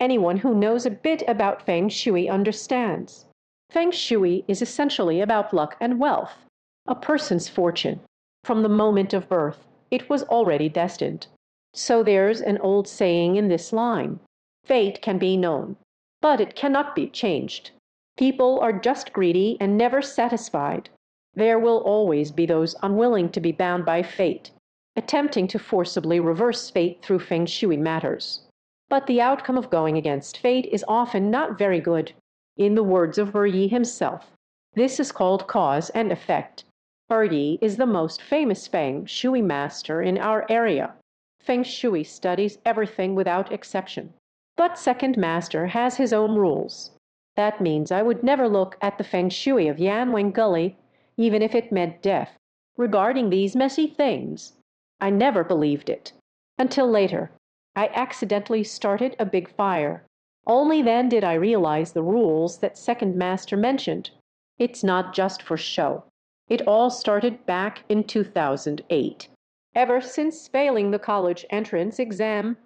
Anyone who knows a bit about Feng Shui understands. Feng Shui is essentially about luck and wealth, a person's fortune. From the moment of birth, it was already destined. So there's an old saying in this line: fate can be known, but it cannot be changed. People are just greedy and never satisfied. There will always be those unwilling to be bound by fate, attempting to forcibly reverse fate through Feng Shui matters. But the outcome of going against fate is often not very good. In the words of Yi himself, this is called cause and effect. Yi is the most famous Feng Shui master in our area. Feng Shui studies everything without exception. But second master has his own rules. That means I would never look at the Feng Shui of Yanwang Gully, even if it meant death. Regarding these messy things, I never believed it. Until later, I accidentally started a big fire. Only then did I realize the rules that second master mentioned. It's not just for show. It all started back in 2008. Ever since failing the college entrance exam,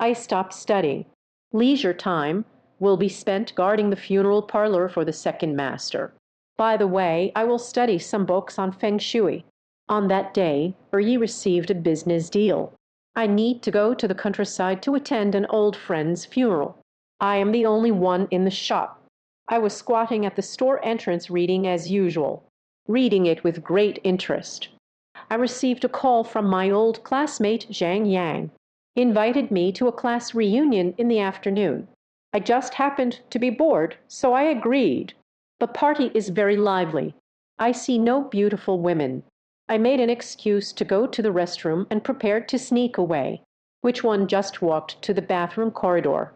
I stopped studying. Leisure time will be spent guarding the funeral parlor for the second master. By the way, I will study some books on Feng Shui. On that day, Yi received a business deal. I need to go to the countryside to attend an old friend's funeral. I am the only one in the shop. I was squatting at the store entrance reading as usual, reading it with great interest. I received a call from my old classmate Zhang Yang. He invited me to a class reunion in the afternoon. I just happened to be bored, so I agreed. The party is very lively. I see no beautiful women. I made an excuse to go to the restroom and prepared to sneak away. Which one just walked to the bathroom corridor.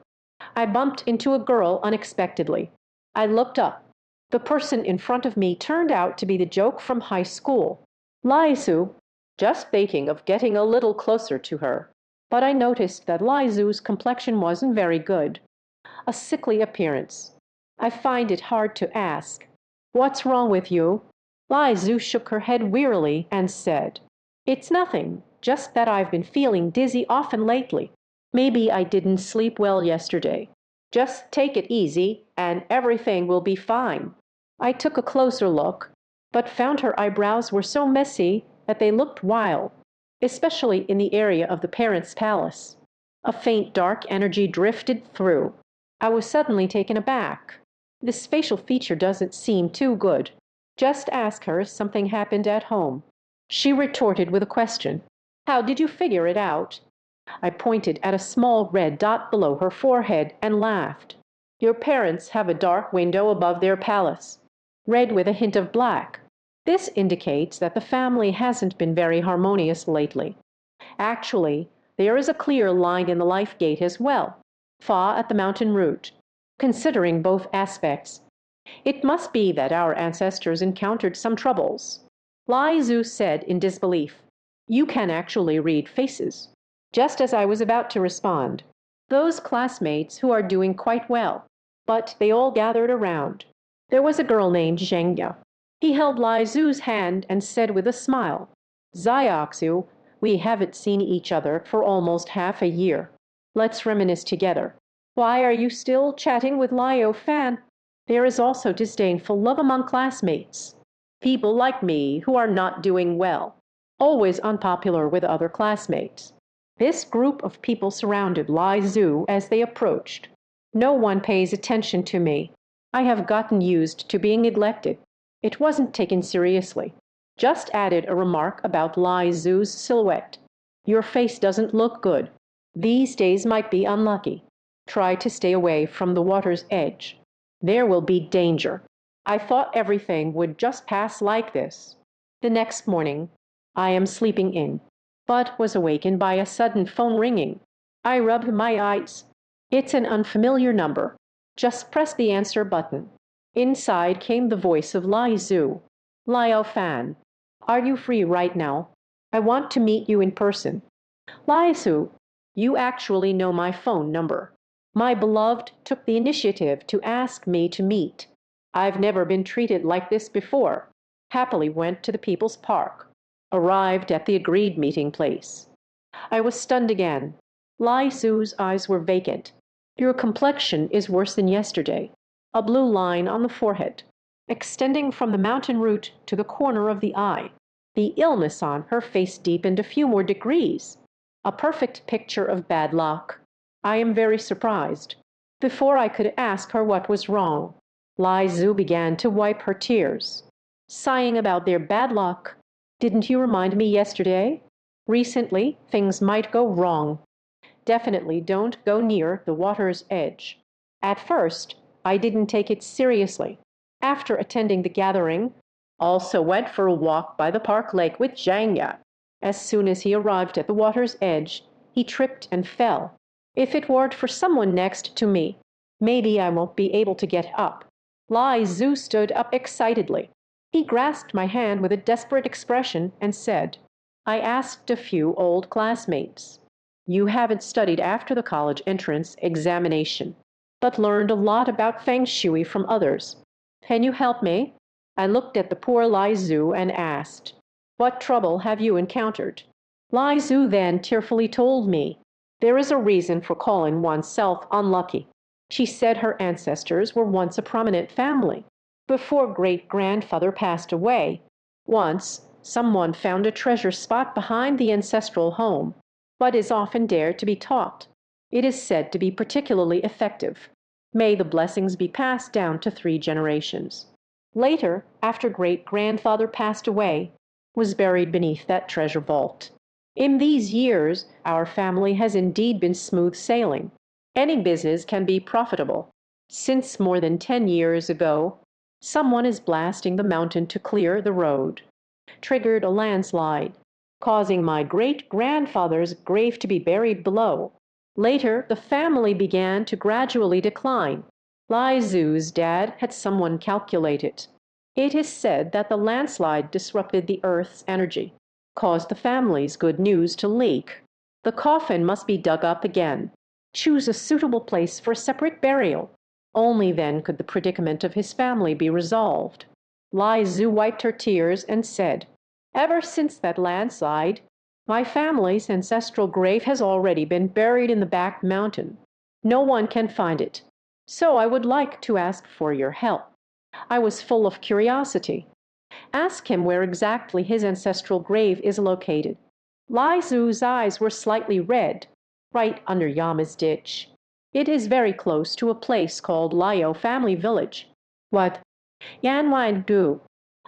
I bumped into a girl unexpectedly. I looked up. The person in front of me turned out to be the joke from high school. Lai Zhu, just thinking of getting a little closer to her. But I noticed that Lai Zhu's complexion wasn't very good. A sickly appearance. I find it hard to ask, "What's wrong with you?" Lai Zhu shook her head wearily and said, "It's nothing, just that I've been feeling dizzy often lately. Maybe I didn't sleep well yesterday. Just take it easy and everything will be fine." I took a closer look, but found her eyebrows were so messy that they looked wild, especially in the area of the parents' palace. A faint dark energy drifted through. I was suddenly taken aback. This facial feature doesn't seem too good. Just ask her if something happened at home. She retorted with a question. How did you figure it out? I pointed at a small red dot below her forehead and laughed. Your parents have a dark window above their palace, red with a hint of black. This indicates that the family hasn't been very harmonious lately. Actually, there is a clear line in the life gate as well, Fa at the mountain root. Considering both aspects, it must be that our ancestors encountered some troubles. Lai Zhu said in disbelief, "You can actually read faces." Just as I was about to respond, those classmates who are doing quite well, but they all gathered around. There was a girl named Zhengya. He held Lai Zhu's hand and said with a smile, "Xiaoxu, we haven't seen each other for almost half a year. Let's reminisce together. Why are you still chatting with Liao Fan?" There is also disdainful love among classmates. People like me who are not doing well, always unpopular with other classmates. This group of people surrounded Lai Zhu as they approached. No one pays attention to me. I have gotten used to being neglected. It wasn't taken seriously. Just added a remark about Lai Zhu's silhouette. Your face doesn't look good. These days might be unlucky. Try to stay away from the water's edge. There will be danger. I thought everything would just pass like this. The next morning, I am sleeping in, but was awakened by a sudden phone ringing. I rubbed my eyes. It's an unfamiliar number. Just press the answer button. Inside came the voice of Lai Zhu. "Liao Fan, are you free right now? I want to meet you in person." "Lai Zhu, you actually know my phone number. My beloved took the initiative to ask me to meet. I've never been treated like this before." Happily went to the People's Park. Arrived at the agreed meeting place. I was stunned again. Lai Zhu's eyes were vacant. Your complexion is worse than yesterday. A blue line on the forehead, extending from the mountain root to the corner of the eye. The illness on her face deepened a few more degrees. A perfect picture of bad luck. I am very surprised. Before I could ask her what was wrong, Lai Zhu began to wipe her tears, sighing about their bad luck. Didn't you remind me yesterday? Recently, things might go wrong. Definitely don't go near the water's edge. At first, I didn't take it seriously. After attending the gathering, also went for a walk by the park lake with Zhang Ya. As soon as he arrived at the water's edge, he tripped and fell. If it weren't for someone next to me, maybe I won't be able to get up. Lai Zhu stood up excitedly. He grasped my hand with a desperate expression and said, I asked a few old classmates. You haven't studied after the college entrance examination, but learned a lot about Feng Shui from others. Can you help me? I looked at the poor Lai Zhu and asked, What trouble have you encountered? Lai Zhu then tearfully told me, There is a reason for calling oneself unlucky. She said her ancestors were once a prominent family. Before great-grandfather passed away, once someone found a treasure spot behind the ancestral home, but is often dared to be taught. It is said to be particularly effective. May the blessings be passed down to 3 generations. Later, after great-grandfather passed away, was buried beneath that treasure vault. In these years, our family has indeed been smooth sailing. Any business can be profitable. Since more than 10 years ago, someone is blasting the mountain to clear the road. Triggered a landslide, causing my great-grandfather's grave to be buried below. Later, the family began to gradually decline. Lai Zhu's dad had someone calculate it. It is said that the landslide disrupted the earth's energy, caused the family's good news to leak. The coffin must be dug up again. Choose a suitable place for a separate burial. Only then could the predicament of his family be resolved. Lai Zhu wiped her tears and said, Ever since that landslide, my family's ancestral grave has already been buried in the back mountain. No one can find it. So I would like to ask for your help. I was full of curiosity. Ask him where exactly his ancestral grave is located. Lai Zhu's eyes were slightly red, right under Yama's ditch. It is very close to a place called Liao Family Village. What? Yan Wang Du.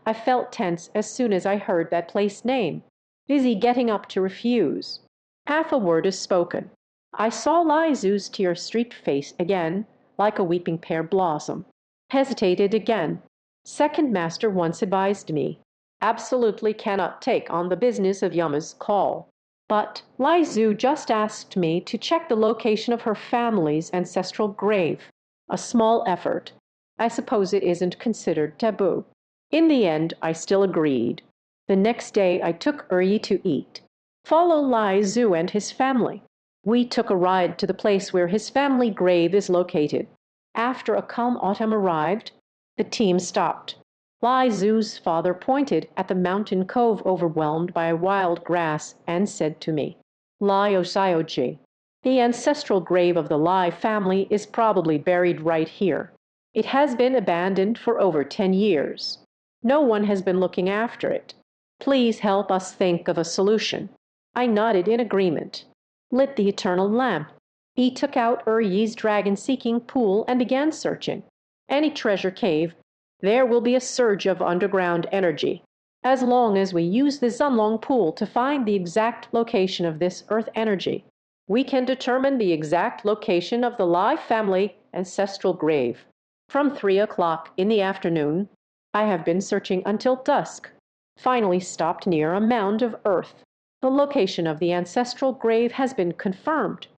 I felt tense as soon as I heard that place name, busy getting up to refuse. Half a word is spoken. I saw Lai Zhu's tear-streaked face again, like a weeping pear blossom. Hesitated again. Second master once advised me, absolutely cannot take on the business of Yama's call. But Lai Zhu just asked me to check the location of her family's ancestral grave. A small effort. I suppose it isn't considered taboo. In the end, I still agreed. The next day, I took eerie to eat. Follow Lai Zhu and his family. We took a ride to the place where his family grave is located. After a calm autumn arrived, the team stopped. Lai Zhu's father pointed at the mountain cove overwhelmed by wild grass and said to me, Lai Osayoji, the ancestral grave of the Lai family is probably buried right here. It has been abandoned for over 10 years. No one has been looking after it. Please help us think of a solution. I nodded in agreement. Lit the eternal lamp. He took out Yi's dragon-seeking pool and began searching. Any treasure cave, there will be a surge of underground energy. As long as we use the Zunlong pool to find the exact location of this earth energy, we can determine the exact location of the Lai family ancestral grave. From 3 o'clock in the afternoon, I have been searching until dusk. Finally stopped near a mound of earth. The location of the ancestral grave has been confirmed.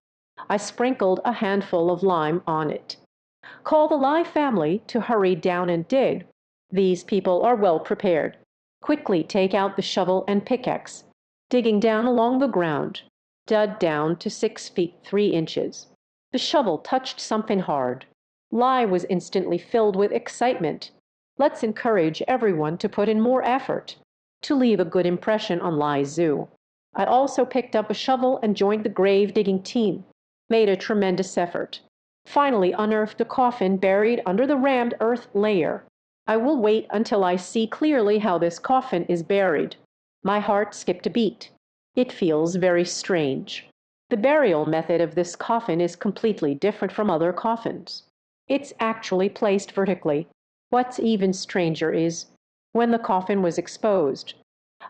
I sprinkled a handful of lime on it. Call the Lai family to hurry down and dig. These people are well prepared. Quickly take out the shovel and pickaxe. Digging down along the ground. Dug down to 6 feet 3 inches. The shovel touched something hard. Lai was instantly filled with excitement. Let's encourage everyone to put in more effort, to leave a good impression on Lai Zhu. I also picked up a shovel and joined the grave digging team. Made a tremendous effort. finally unearthed a coffin buried under the rammed earth layer. I will wait until I see clearly how this coffin is buried. My heart skipped a beat. It feels very strange. The burial method of this coffin is completely different from other coffins. It's actually placed vertically. What's even stranger is when the coffin was exposed,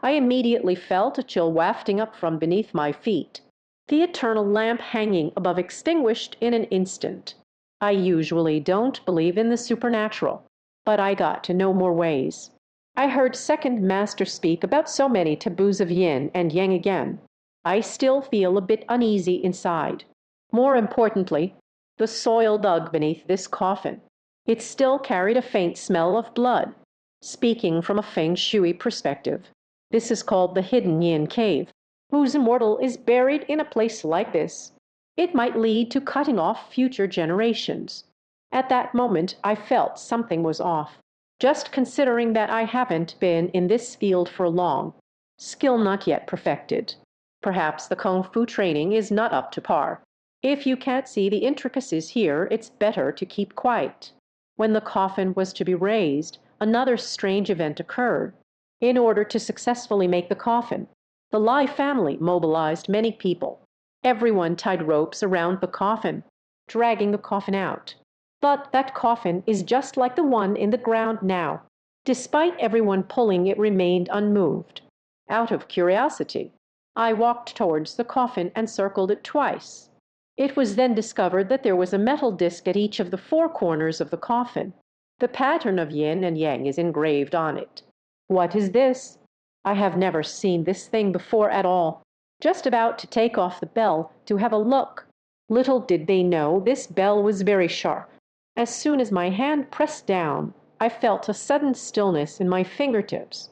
I immediately felt a chill wafting up from beneath my feet, the eternal lamp hanging above extinguished in an instant. I usually don't believe in the supernatural, but I got to know more ways. I heard Second Master speak about so many taboos of yin and yang again. I still feel a bit uneasy inside. More importantly, the soil dug beneath this coffin. It still carried a faint smell of blood. Speaking from a Feng Shui perspective, this is called the hidden yin cave. Whose immortal is buried in a place like this? It might lead to cutting off future generations. At that moment, I felt something was off. Just considering that I haven't been in this field for long, skill not yet perfected. Perhaps the Kung Fu training is not up to par. If you can't see the intricacies here, it's better to keep quiet. When the coffin was to be raised, another strange event occurred. In order to successfully make the coffin, the Lai family mobilized many people. Everyone tied ropes around the coffin, dragging the coffin out. But that coffin is just like the one in the ground now. Despite everyone pulling, it remained unmoved. Out of curiosity, I walked towards the coffin and circled it twice. It was then discovered that there was a metal disc at each of the four corners of the coffin. The pattern of yin and yang is engraved on it. What is this? I have never seen this thing before at all. Just about to take off the bell to have a look. Little did they know this bell was very sharp. As soon as my hand pressed down, I felt a sudden stillness in my fingertips.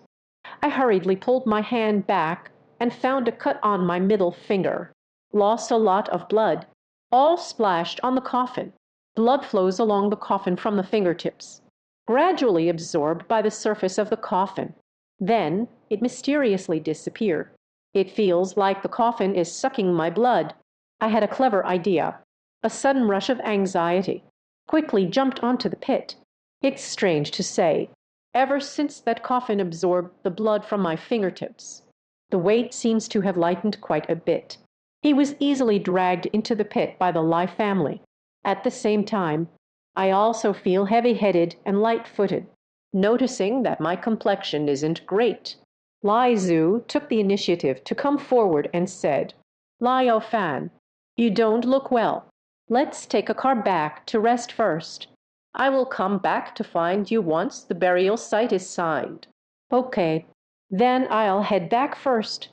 I hurriedly pulled my hand back and found a cut on my middle finger. Lost a lot of blood, all splashed on the coffin. Blood flows along the coffin from the fingertips, gradually absorbed by the surface of the coffin. Then it mysteriously disappeared. It feels like the coffin is sucking my blood. I had a clever idea. A sudden rush of anxiety. Quickly jumped onto the pit. It's strange to say, ever since that coffin absorbed the blood from my fingertips, the weight seems to have lightened quite a bit. He was easily dragged into the pit by the Lai family. At the same time, I also feel heavy-headed and light-footed, noticing that my complexion isn't great. Lai Zhu took the initiative to come forward and said, "Liao Fan, you don't look well. Let's take a car back to rest first. I will come back to find you once the burial site is signed." "Okay, then I'll head back first.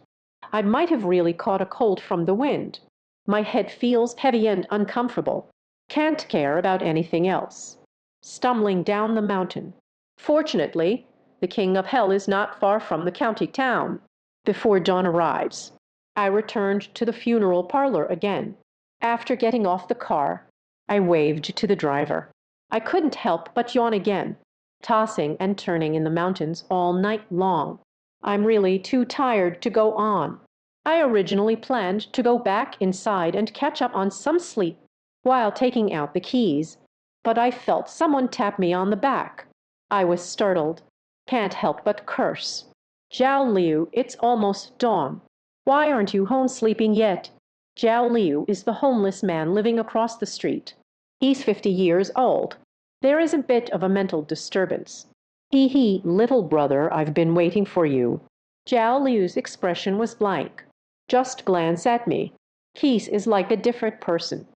I might have really caught a cold from the wind. My head feels heavy and uncomfortable. Can't care about anything else." Stumbling down the mountain. Fortunately, the King of Hell is not far from the county town. Before dawn arrives, I returned to the funeral parlor again. After getting off the car, I waved to the driver. I couldn't help but yawn again, tossing and turning in the mountains all night long. I'm really too tired to go on. I originally planned to go back inside and catch up on some sleep while taking out the keys, but I felt someone tap me on the back. I was startled. Can't help but curse. "Zhao Liu, it's almost dawn. Why aren't you home sleeping yet?" Zhao Liu is the homeless man living across the street. He's 50 years old. There is a bit of a mental disturbance. "Hee, little brother, I've been waiting for you." Zhao Liu's expression was blank. "Just glance at me. Keith is like a different person.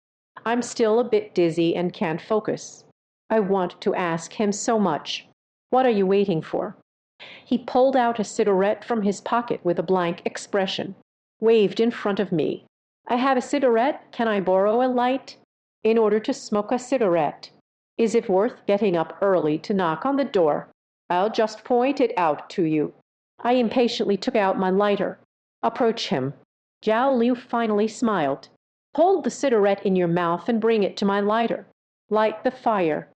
I'm still a bit dizzy and can't focus. I want to ask him so much. What are you waiting for?" He pulled out a cigarette from his pocket with a blank expression, waved in front of me. "I have a cigarette. Can I borrow a light?" "In order to smoke a cigarette, is it worth getting up early to knock on the door? I'll just point it out to you." I impatiently took out my lighter. "Approach him." Zhao Liu finally smiled. "Hold the cigarette in your mouth and bring it to my lighter. Light the fire."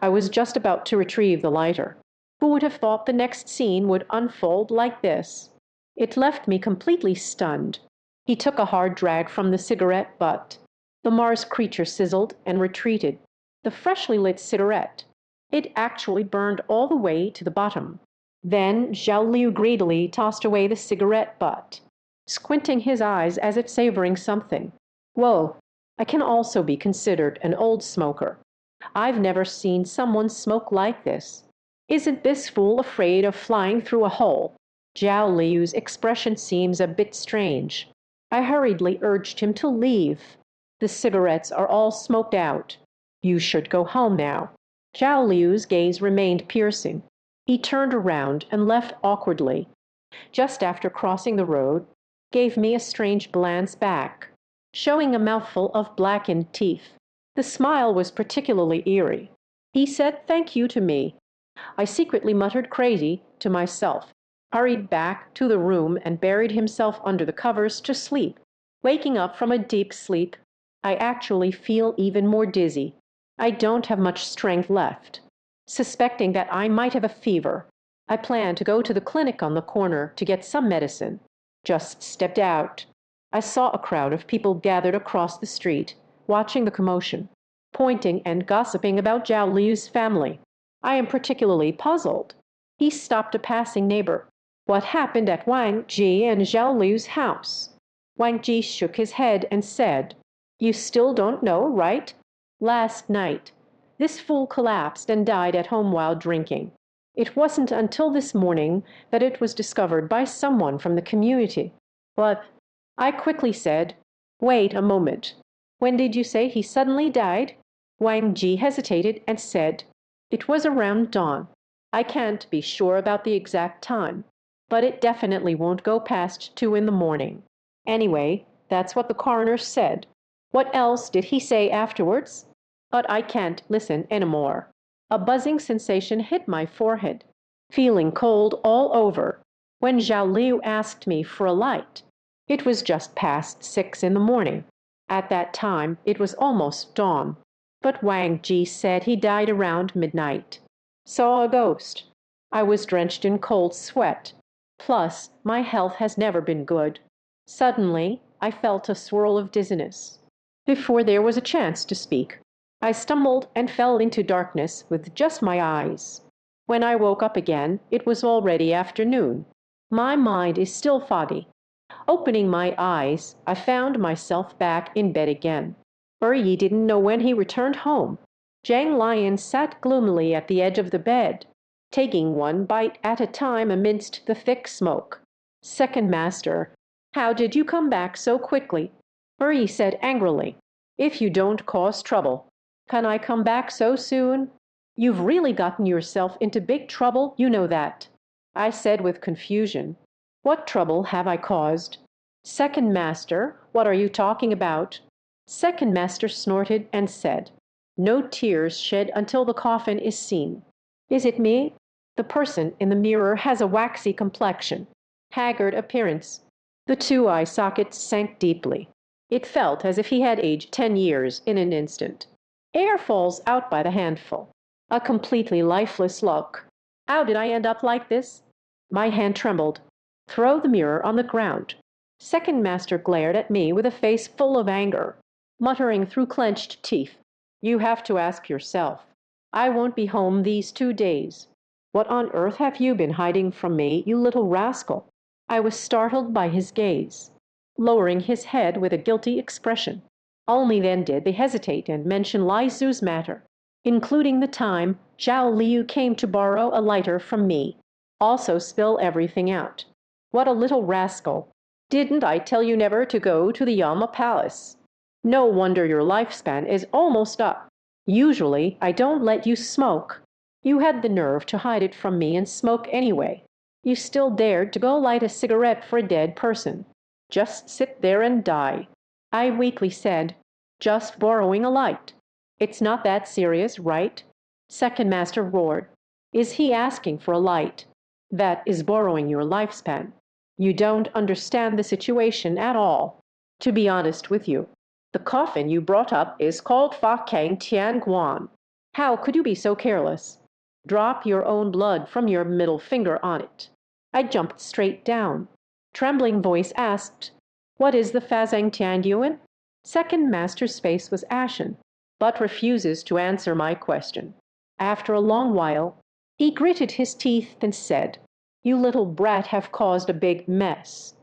I was just about to retrieve the lighter. Who would have thought the next scene would unfold like this? It left me completely stunned. He took a hard drag from the cigarette butt. The Mars creature sizzled and retreated. The freshly lit cigarette. It actually burned all the way to the bottom. Then Zhao Liu greedily tossed away the cigarette butt, squinting his eyes as if savoring something. Whoa, I can also be considered an old smoker. I've never seen someone smoke like this. Isn't this fool afraid of flying through a hole? Zhao Liu's expression seems a bit strange. I hurriedly urged him to leave. The cigarettes are all smoked out. You should go home now. Zhao Liu's gaze remained piercing. He turned around and left awkwardly. Just after crossing the road, gave me a strange glance back, showing a mouthful of blackened teeth. The smile was particularly eerie. He said thank you to me. I secretly muttered crazy to myself, hurried back to the room and buried himself under the covers to sleep. Waking up from a deep sleep, I actually feel even more dizzy. I don't have much strength left. Suspecting that I might have a fever, I planned to go to the clinic on the corner to get some medicine. Just stepped out. I saw a crowd of people gathered across the street, watching the commotion, pointing and gossiping about Zhao Liu's family. I am particularly puzzled. He stopped a passing neighbor. What happened at Wang Ji and Zhao Liu's house? Wang Ji shook his head and said, You still don't know, right? Last night, this fool collapsed and died at home while drinking. It wasn't until this morning that it was discovered by someone from the community. But I quickly said, Wait a moment. When did you say he suddenly died? Wang Ji hesitated and said, It was around dawn. I can't be sure about the exact time, but it definitely won't go past 2 in the morning. Anyway, that's what the coroner said. What else did he say afterwards? But I can't listen anymore. A buzzing sensation hit my forehead, feeling cold all over. When Zhao Liu asked me for a light, it was just past 6 in the morning. At that time, it was almost dawn. But Wang Ji said he died around midnight. Saw a ghost. I was drenched in cold sweat. Plus, my health has never been good. Suddenly, I felt a swirl of dizziness. Before there was a chance to speak, I stumbled and fell into darkness with just my eyes. When I woke up again, it was already afternoon. My mind is still foggy. Opening my eyes, I found myself back in bed again. Yi didn't know when he returned home. Zhang Lion sat gloomily at the edge of the bed, taking one bite at a time amidst the thick smoke. Second Master, how did you come back so quickly? Yi said angrily. If you don't cause trouble, can I come back so soon? You've really gotten yourself into big trouble, you know that. I said with confusion. What trouble have I caused? Second Master, what are you talking about? Second Master snorted and said, No tears shed until the coffin is seen. Is it me? The person in the mirror has a waxy complexion, haggard appearance. The 2 eye sockets sank deeply. It felt as if he had aged 10 years in an instant. Air falls out by the handful. A completely lifeless look. How did I end up like this? My hand trembled. Throw the mirror on the ground. Second Master glared at me with a face full of anger, muttering through clenched teeth. You have to ask yourself. I won't be home these 2 days. What on earth have you been hiding from me, you little rascal? I was startled by his gaze, lowering his head with a guilty expression. Only then did they hesitate and mention Lai Zu's matter, including the time Zhao Liu came to borrow a lighter from me. Also spill everything out. What a little rascal. Didn't I tell you never to go to the Yama Palace? No wonder your lifespan is almost up. Usually, I don't let you smoke. You had the nerve to hide it from me and smoke anyway. You still dared to go light a cigarette for a dead person. Just sit there and die. I weakly said, Just borrowing a light. It's not that serious, right? Second Master roared. Is he asking for a light? That is borrowing your lifespan. You don't understand the situation at all. To be honest with you, the coffin you brought up is called Fa Kang Tian Guan. How could you be so careless? Drop your own blood from your middle finger on it. I jumped straight down. Trembling voice asked, What is the Fa Zhang Tian Yuan? Second master's face was ashen, but refuses to answer my question. After a long while, he gritted his teeth and said, "You little brat have caused a big mess.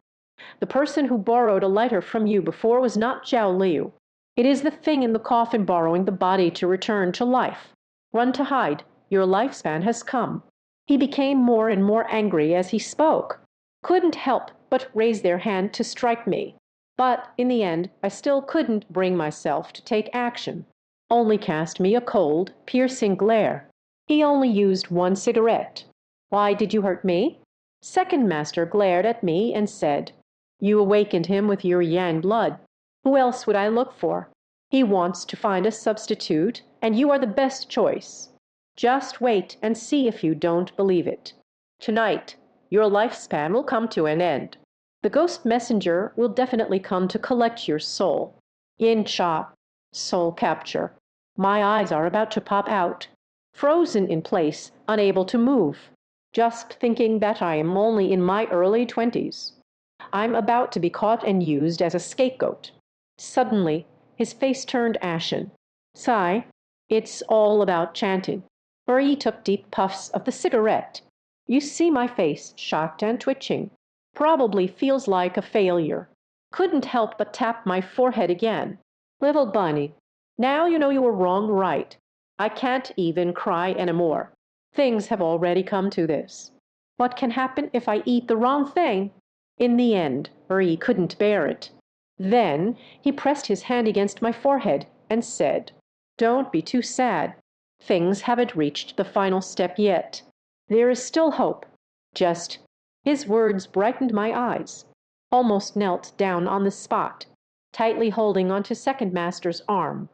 The person who borrowed a lighter from you before was not Zhao Liu. It is the thing in the coffin borrowing the body to return to life. Run to hide. Your lifespan has come." He became more and more angry as he spoke. Couldn't help but raise their hand to strike me. But in the end, I still couldn't bring myself to take action. Only cast me a cold, piercing glare. He only used one cigarette. "Why did you hurt me?" Second master glared at me and said, "You awakened him with your yang blood. Who else would I look for? He wants to find a substitute, and you are the best choice. Just wait and see if you don't believe it. Tonight, your lifespan will come to an end. The ghost messenger will definitely come to collect your soul. Yin Cha, soul capture. My eyes are about to pop out, frozen in place, unable to move, just thinking that I am only in my early 20s. I'm about to be caught and used as a scapegoat." Suddenly, his face turned ashen. "Sai, it's all about chanting." He took deep puffs of the cigarette. "You see my face, shocked and twitching. Probably feels like a failure. Couldn't help but tap my forehead again. Little bunny, now you know you were wrong, right? I can't even cry anymore. Things have already come to this. What can happen if I eat the wrong thing?" In the end, Uri couldn't bear it. Then he pressed his hand against my forehead and said, "Don't be too sad. Things haven't reached the final step yet. There is still hope. Just—" His words brightened my eyes. Almost knelt down on the spot, tightly holding onto second master's arm.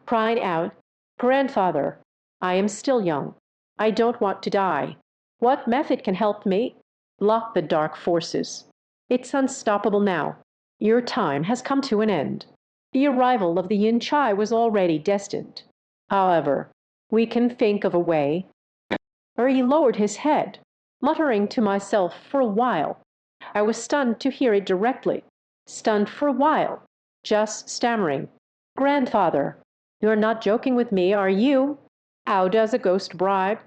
Cried out, "Grandfather, I am still young. I don't want to die. What method can help me block the dark forces? It's unstoppable now. Your time has come to an end." The arrival of the Yin Chai was already destined. However, we can think of a way. He lowered his head, muttering to myself for a while. I was stunned to hear it directly. Stunned for a while, just stammering, "Grandfather, you're not joking with me, are you? How does a ghost bribe?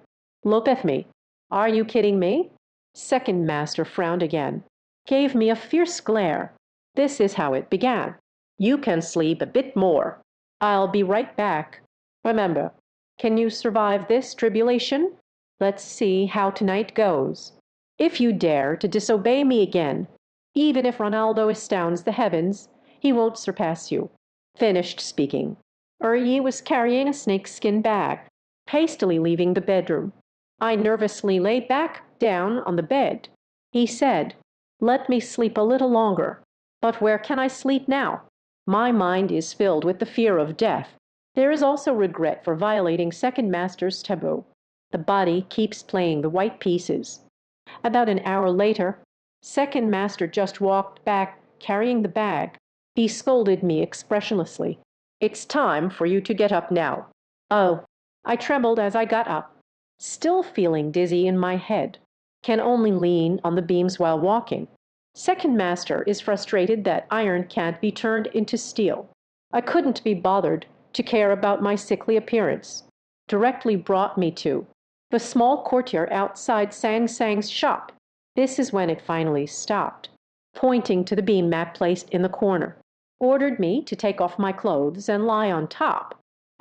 Look at me. Are you kidding me?" Second master frowned again, gave me a fierce glare. This is how it began. "You can sleep a bit more. I'll be right back. Remember, can you survive this tribulation? Let's see how tonight goes. If you dare to disobey me again, even if Ronaldo astounds the heavens, he won't surpass you." Finished speaking, Yi was carrying a snakeskin bag, hastily leaving the bedroom. I nervously lay back down on the bed. He said, "Let me sleep a little longer." But where can I sleep now? My mind is filled with the fear of death. There is also regret for violating second master's taboo. The body keeps playing the white pieces. About an hour later, second master just walked back carrying the bag. He scolded me expressionlessly. "It's time for you to get up now." Oh, I trembled as I got up, still feeling dizzy in my head. Can only lean on the beams while walking. Second master is frustrated that iron can't be turned into steel. I couldn't be bothered to care about my sickly appearance. Directly brought me to the small courtyard outside Sang Sang's shop. This is when it finally stopped, pointing to the beam mat placed in the corner. Ordered me to take off my clothes and lie on top.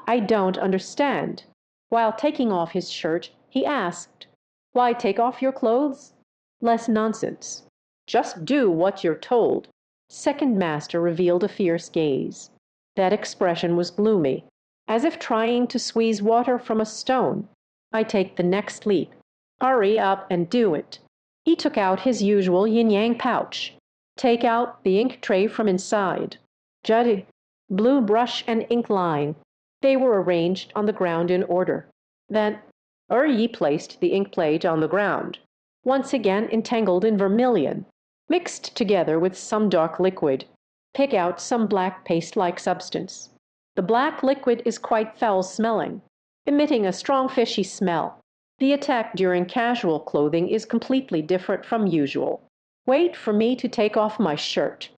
I don't understand. While taking off his shirt, he asked, "Why take off your clothes?" Less nonsense. Just do what you're told. Second master revealed a fierce gaze. That expression was gloomy, as if trying to squeeze water from a stone. I take the next leap. Hurry up and do it. He took out his usual yin-yang pouch. Take out the ink tray from inside. Juddy, blue brush and ink line. They were arranged on the ground in order. Then Yi placed the ink plate on the ground, once again entangled in vermilion, mixed together with some dark liquid. Pick out some black paste-like substance. The black liquid is quite foul-smelling, emitting a strong fishy smell. The attack during casual clothing is completely different from usual. Wait for me to take off my shirt.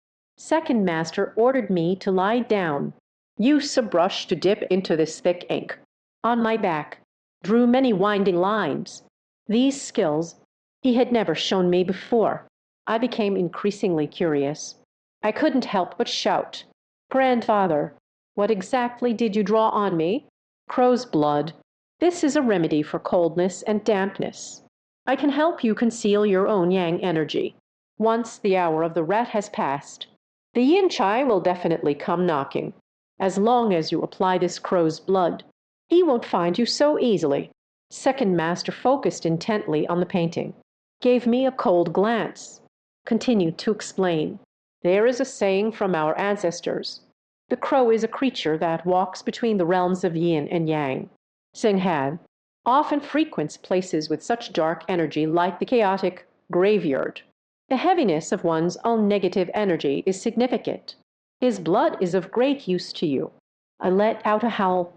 Second master ordered me to lie down, use a brush to dip into this thick ink. On my back, drew many winding lines. These skills he had never shown me before. I became increasingly curious. I couldn't help but shout, "Grandfather, what exactly did you draw on me?" "Crow's blood. This is a remedy for coldness and dampness. I can help you conceal your own yang energy. Once the hour of the rat has passed, the yin chai will definitely come knocking. As long as you apply this crow's blood, he won't find you so easily." Second master focused intently on the painting, gave me a cold glance, continued to explain. "There is a saying from our ancestors. The crow is a creature that walks between the realms of yin and yang. Xinghan often frequents places with such dark energy like the chaotic graveyard. The heaviness of one's own negative energy is significant. His blood is of great use to you." I let out a howl.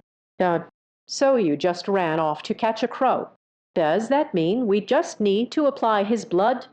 So you just ran off to catch a crow. Does that mean we just need to apply his blood?"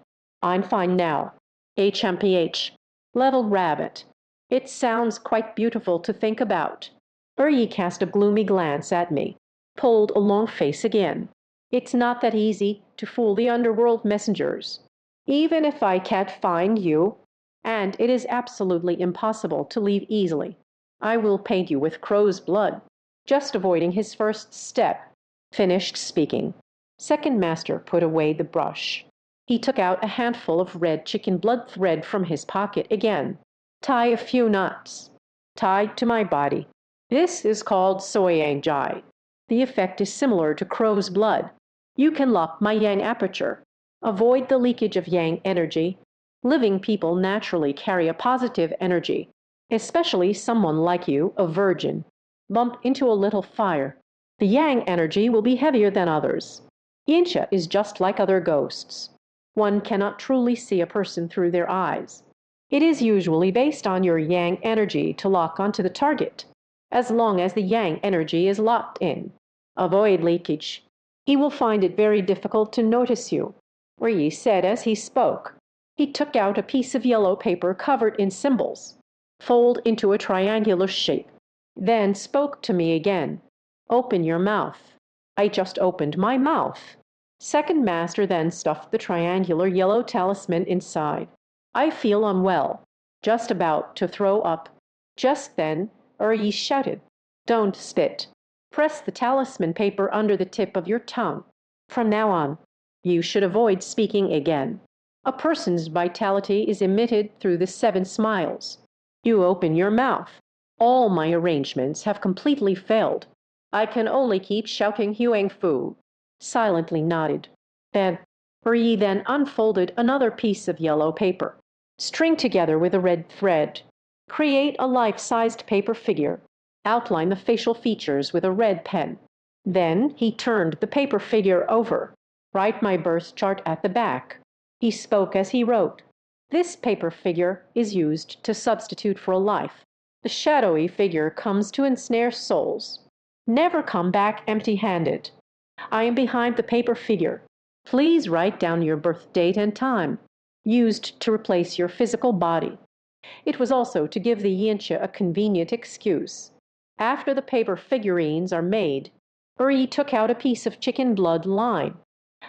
"I'm fine now. HMPH. Level rabbit. It sounds quite beautiful to think about." Yi cast a gloomy glance at me, pulled a long face again. "It's not that easy to fool the underworld messengers. Even if I can't find you, and it is absolutely impossible to leave easily, I will paint you with crow's blood." Just avoiding his first step, finished speaking. Second master put away the brush. He took out a handful of red chicken blood thread from his pocket again. "Tie a few knots. Tied to my body. This is called soyang jai. The effect is similar to crow's blood. You can lock my yang aperture. Avoid the leakage of yang energy. Living people naturally carry a positive energy, especially someone like you, a virgin. Bump into a little fire. The yang energy will be heavier than others. Yinsha is just like other ghosts. One cannot truly see a person through their eyes. It is usually based on your yang energy to lock onto the target. As long as the yang energy is locked in, avoid leakage. He will find it very difficult to notice you." Yi said as he spoke. He took out a piece of yellow paper covered in symbols. "Fold into a triangular shape." Then spoke to me again. "Open your mouth." I just opened my mouth. Second master then stuffed the triangular yellow talisman inside. "I feel unwell, just about to throw up." Just then, Yi shouted, "Don't spit. Press the talisman paper under the tip of your tongue. From now on, you should avoid speaking again. A person's vitality is emitted through the 7 smiles. You open your mouth. All my arrangements have completely failed. I can only keep shouting Huang Fu." Silently nodded. Yi then unfolded another piece of yellow paper. "String together with a red thread. Create a life-sized paper figure. Outline the facial features with a red pen." Then he turned the paper figure over. "Write my birth chart at the back." He spoke as he wrote. "This paper figure is used to substitute for a life. The shadowy figure comes to ensnare souls. Never come back empty-handed. I am behind the paper figure. Please write down your birth date and time, used to replace your physical body." It was also to give the Yinsha a convenient excuse. After the paper figurines are made, Yi took out a piece of chicken blood line,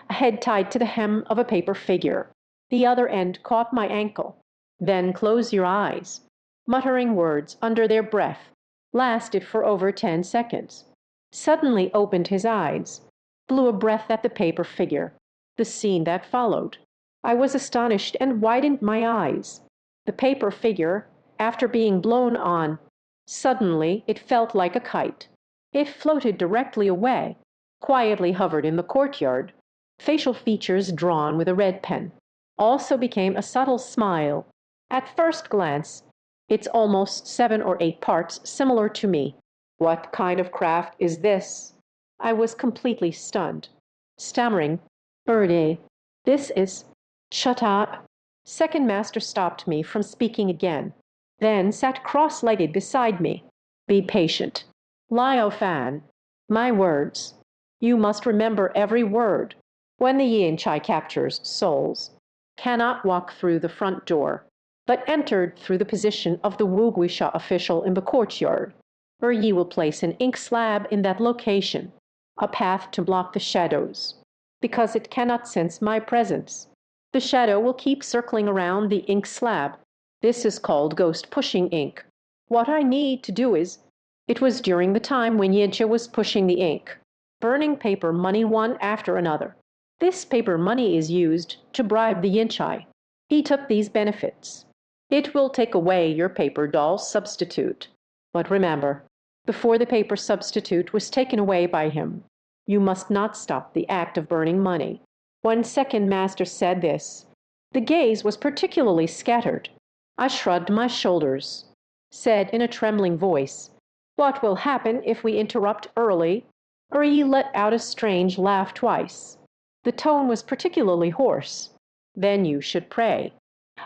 a head tied to the hem of a paper figure. The other end caught my ankle. "Then close your eyes." Muttering words under their breath, lasted for over 10 seconds. Suddenly opened his eyes, blew a breath at the paper figure. The scene that followed. I was astonished and widened my eyes. The paper figure, after being blown on, suddenly it felt like a kite. It floated directly away, quietly hovered in the courtyard, facial features drawn with a red pen. Also became a subtle smile. At first glance, it's almost 7 or 8 parts similar to me. "What kind of craft is this?" I was completely stunned. Stammering, "Birdie, this is—" "Shut up." Second master stopped me from speaking again, then sat cross-legged beside me. "Be patient. Liao Fan, my words. You must remember every word. When the Yin Chai captures souls, cannot walk through the front door. but entered through the position of the Wuguisha official in the courtyard, where ye will place an ink slab in that location, a path to block the shadows, because it cannot sense my presence. The shadow will keep circling around the ink slab. This is called ghost pushing ink. What I need to do is, it was during the time when Yincha was pushing the ink, burning paper money one after another. This paper money is used to bribe the Yinchai. He took these benefits. It will take away your paper doll substitute. But remember, before the paper substitute was taken away by him, you must not stop the act of burning money. When second master said this, the gaze was particularly scattered. I shrugged my shoulders, said in a trembling voice, "What will happen if we interrupt early?" Or he let out a strange laugh twice. The tone was particularly hoarse. "Then you should pray.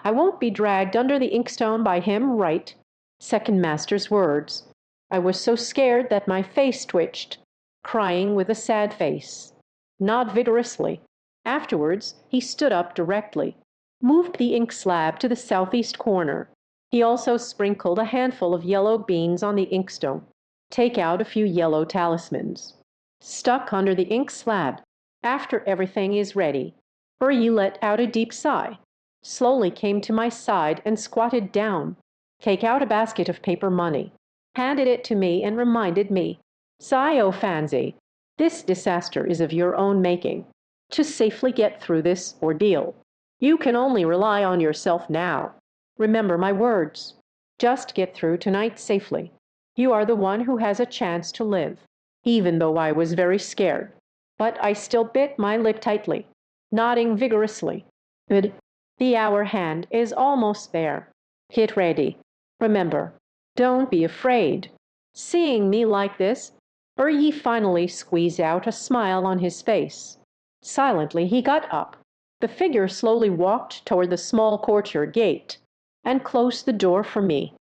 I won't be dragged under the inkstone by him, right?" Second master's words. I was so scared that my face twitched, crying with a sad face. Not vigorously. Afterwards, he stood up directly, moved the ink slab to the southeast corner. He also sprinkled a handful of yellow beans on the inkstone. Take out a few yellow talismans. Stuck under the ink slab. After everything is ready. Yi let out a deep sigh, slowly came to my side and squatted down. Take out a basket of paper money. Handed it to me and reminded me, "Sayo Fanzi, this disaster is of your own making. To safely get through this ordeal, you can only rely on yourself now. Remember my words. Just get through tonight safely. You are the one who has a chance to live." Even though I was very scared, but I still bit my lip tightly, nodding vigorously. "Good. The hour hand is almost there. Get ready. Remember, don't be afraid." Seeing me like this, Yi finally squeezed out a smile on his face. Silently he got up. The figure slowly walked toward the small courtyard gate and closed the door for me.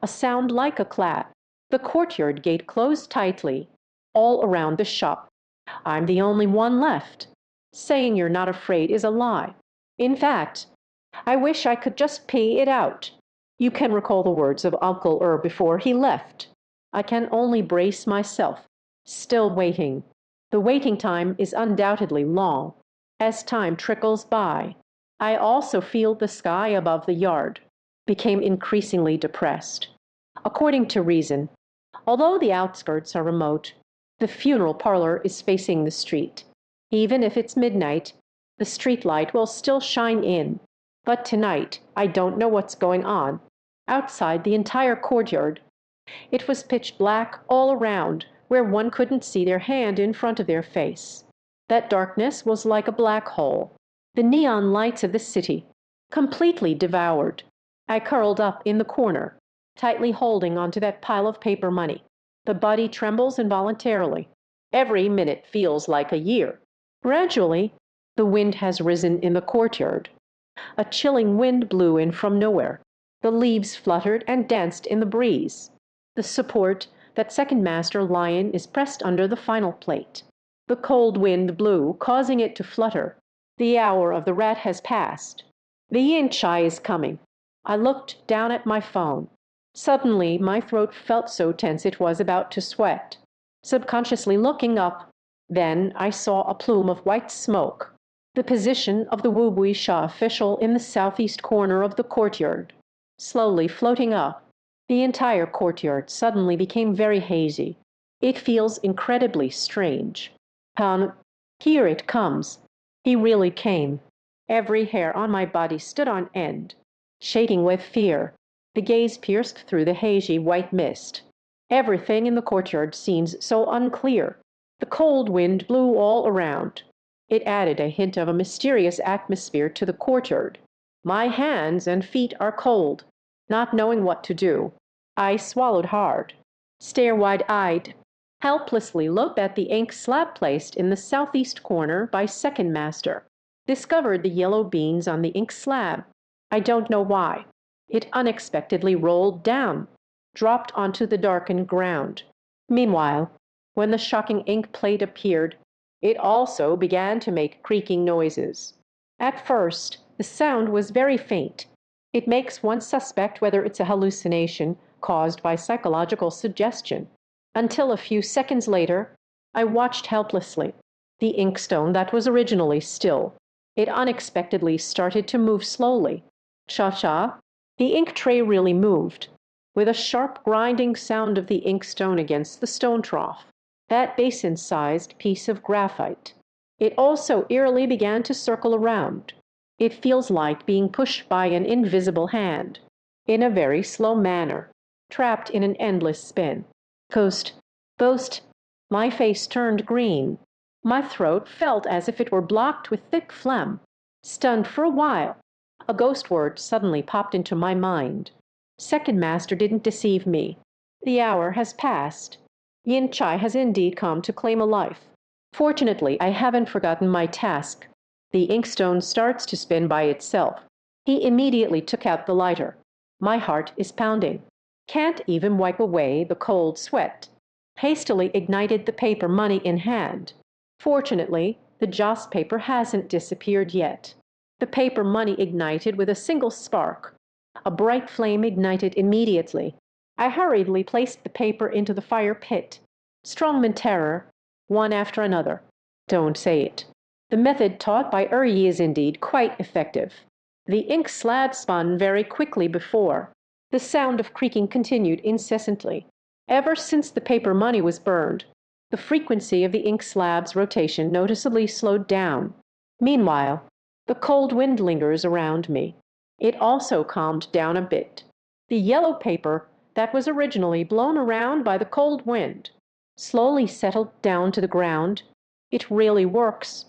A sound like a clap. The courtyard gate closed tightly all around the shop. I'm the only one left. Saying you're not afraid is a lie. In fact, I wish I could just pee it out. You can recall the words of Uncle before he left. I can only brace myself, still waiting. The waiting time is undoubtedly long. As time trickles by, I also feel the sky above the yard became increasingly depressed. According to reason, although the outskirts are remote, the funeral parlor is facing the street. Even if it's midnight, the street light will still shine in. But tonight, I don't know what's going on. Outside the entire courtyard, it was pitch black all around, where one couldn't see their hand in front of their face. That darkness was like a black hole. The neon lights of the city, completely devoured. I curled up in the corner, tightly holding onto that pile of paper money. The body trembles involuntarily. Every minute feels like a year. Gradually, the wind has risen in the courtyard. A chilling wind blew in from nowhere. The leaves fluttered and danced in the breeze. The support, that second master lion, is pressed under the final plate. The cold wind blew, causing it to flutter. The hour of the rat has passed. The yin chai is coming. I looked down at my phone. Suddenly, my throat felt so tense it was about to sweat. Subconsciously looking up, then I saw a plume of white smoke, the position of the Wuguisha official in the southeast corner of the courtyard. Slowly floating up, the entire courtyard suddenly became very hazy. It feels incredibly strange. Here it comes. He really came. Every hair on my body stood on end, shaking with fear. The gaze pierced through the hazy white mist. Everything in the courtyard seems so unclear. The cold wind blew all around. It added a hint of a mysterious atmosphere to the courtyard. My hands and feet are cold. Not knowing what to do, I swallowed hard. Stare wide-eyed. Helplessly looked at the ink slab placed in the southeast corner by second master. Discovered the yellow beans on the ink slab. I don't know why. It unexpectedly rolled down, dropped onto the darkened ground. Meanwhile, when the shocking ink plate appeared, it also began to make creaking noises. At first, the sound was very faint. It makes one suspect whether it's a hallucination caused by psychological suggestion. Until a few seconds later, I watched helplessly. The inkstone that was originally still, it unexpectedly started to move slowly. Cha-cha, the ink tray really moved, with a sharp grinding sound of the inkstone against the stone trough, that basin-sized piece of graphite. It also eerily began to circle around. It feels like being pushed by an invisible hand, in a very slow manner, trapped in an endless spin. Coast, boast, my face turned green. My throat felt as if it were blocked with thick phlegm. Stunned for a while, a ghost word suddenly popped into my mind. Second Master didn't deceive me. The hour has passed. Yin Chai has indeed come to claim a life. Fortunately, I haven't forgotten my task. The inkstone starts to spin by itself. He immediately took out the lighter. My heart is pounding. Can't even wipe away the cold sweat. Hastily ignited the paper money in hand. Fortunately, the joss paper hasn't disappeared yet. The paper money ignited with a single spark. A bright flame ignited immediately. I hurriedly placed the paper into the fire pit. Strongman terror, one after another. Don't say it. The method taught by eerie is indeed quite effective. The ink slab spun very quickly before. The sound of creaking continued incessantly. Ever since the paper money was burned, the frequency of the ink slab's rotation noticeably slowed down. Meanwhile, the cold wind lingers around me. It also calmed down a bit. The yellow paper that was originally blown around by the cold wind slowly settled down to the ground. It really works.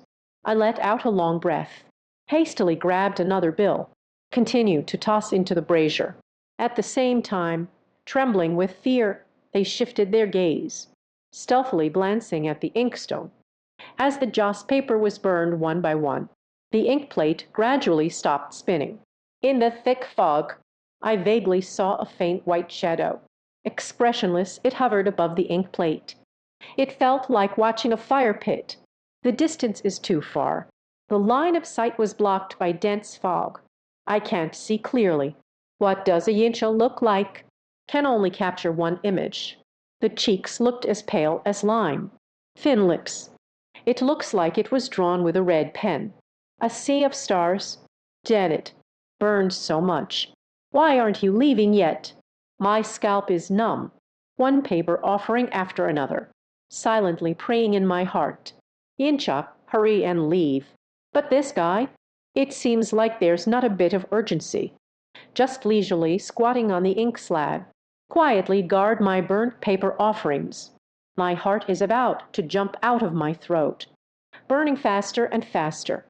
I let out a long breath, hastily grabbed another bill, continued to toss into the brazier. At the same time, trembling with fear, they shifted their gaze, stealthily glancing at the inkstone. As the joss paper was burned one by one, the ink plate gradually stopped spinning. In the thick fog, I vaguely saw a faint white shadow. Expressionless, it hovered above the ink plate. It felt like watching a fire pit. The distance is too far. The line of sight was blocked by dense fog. I can't see clearly. What does a yincha look like? Can only capture one image. The cheeks looked as pale as lime. Thin lips. It looks like it was drawn with a red pen. A sea of stars. Janet, burned so much. Why aren't you leaving yet? My scalp is numb. One paper offering after another. Silently praying in my heart. Yincha, hurry and leave. But this guy? It seems like there's not a bit of urgency. Just leisurely squatting on the ink slab. Quietly guard my burnt paper offerings. My heart is about to jump out of my throat. Burning faster and faster.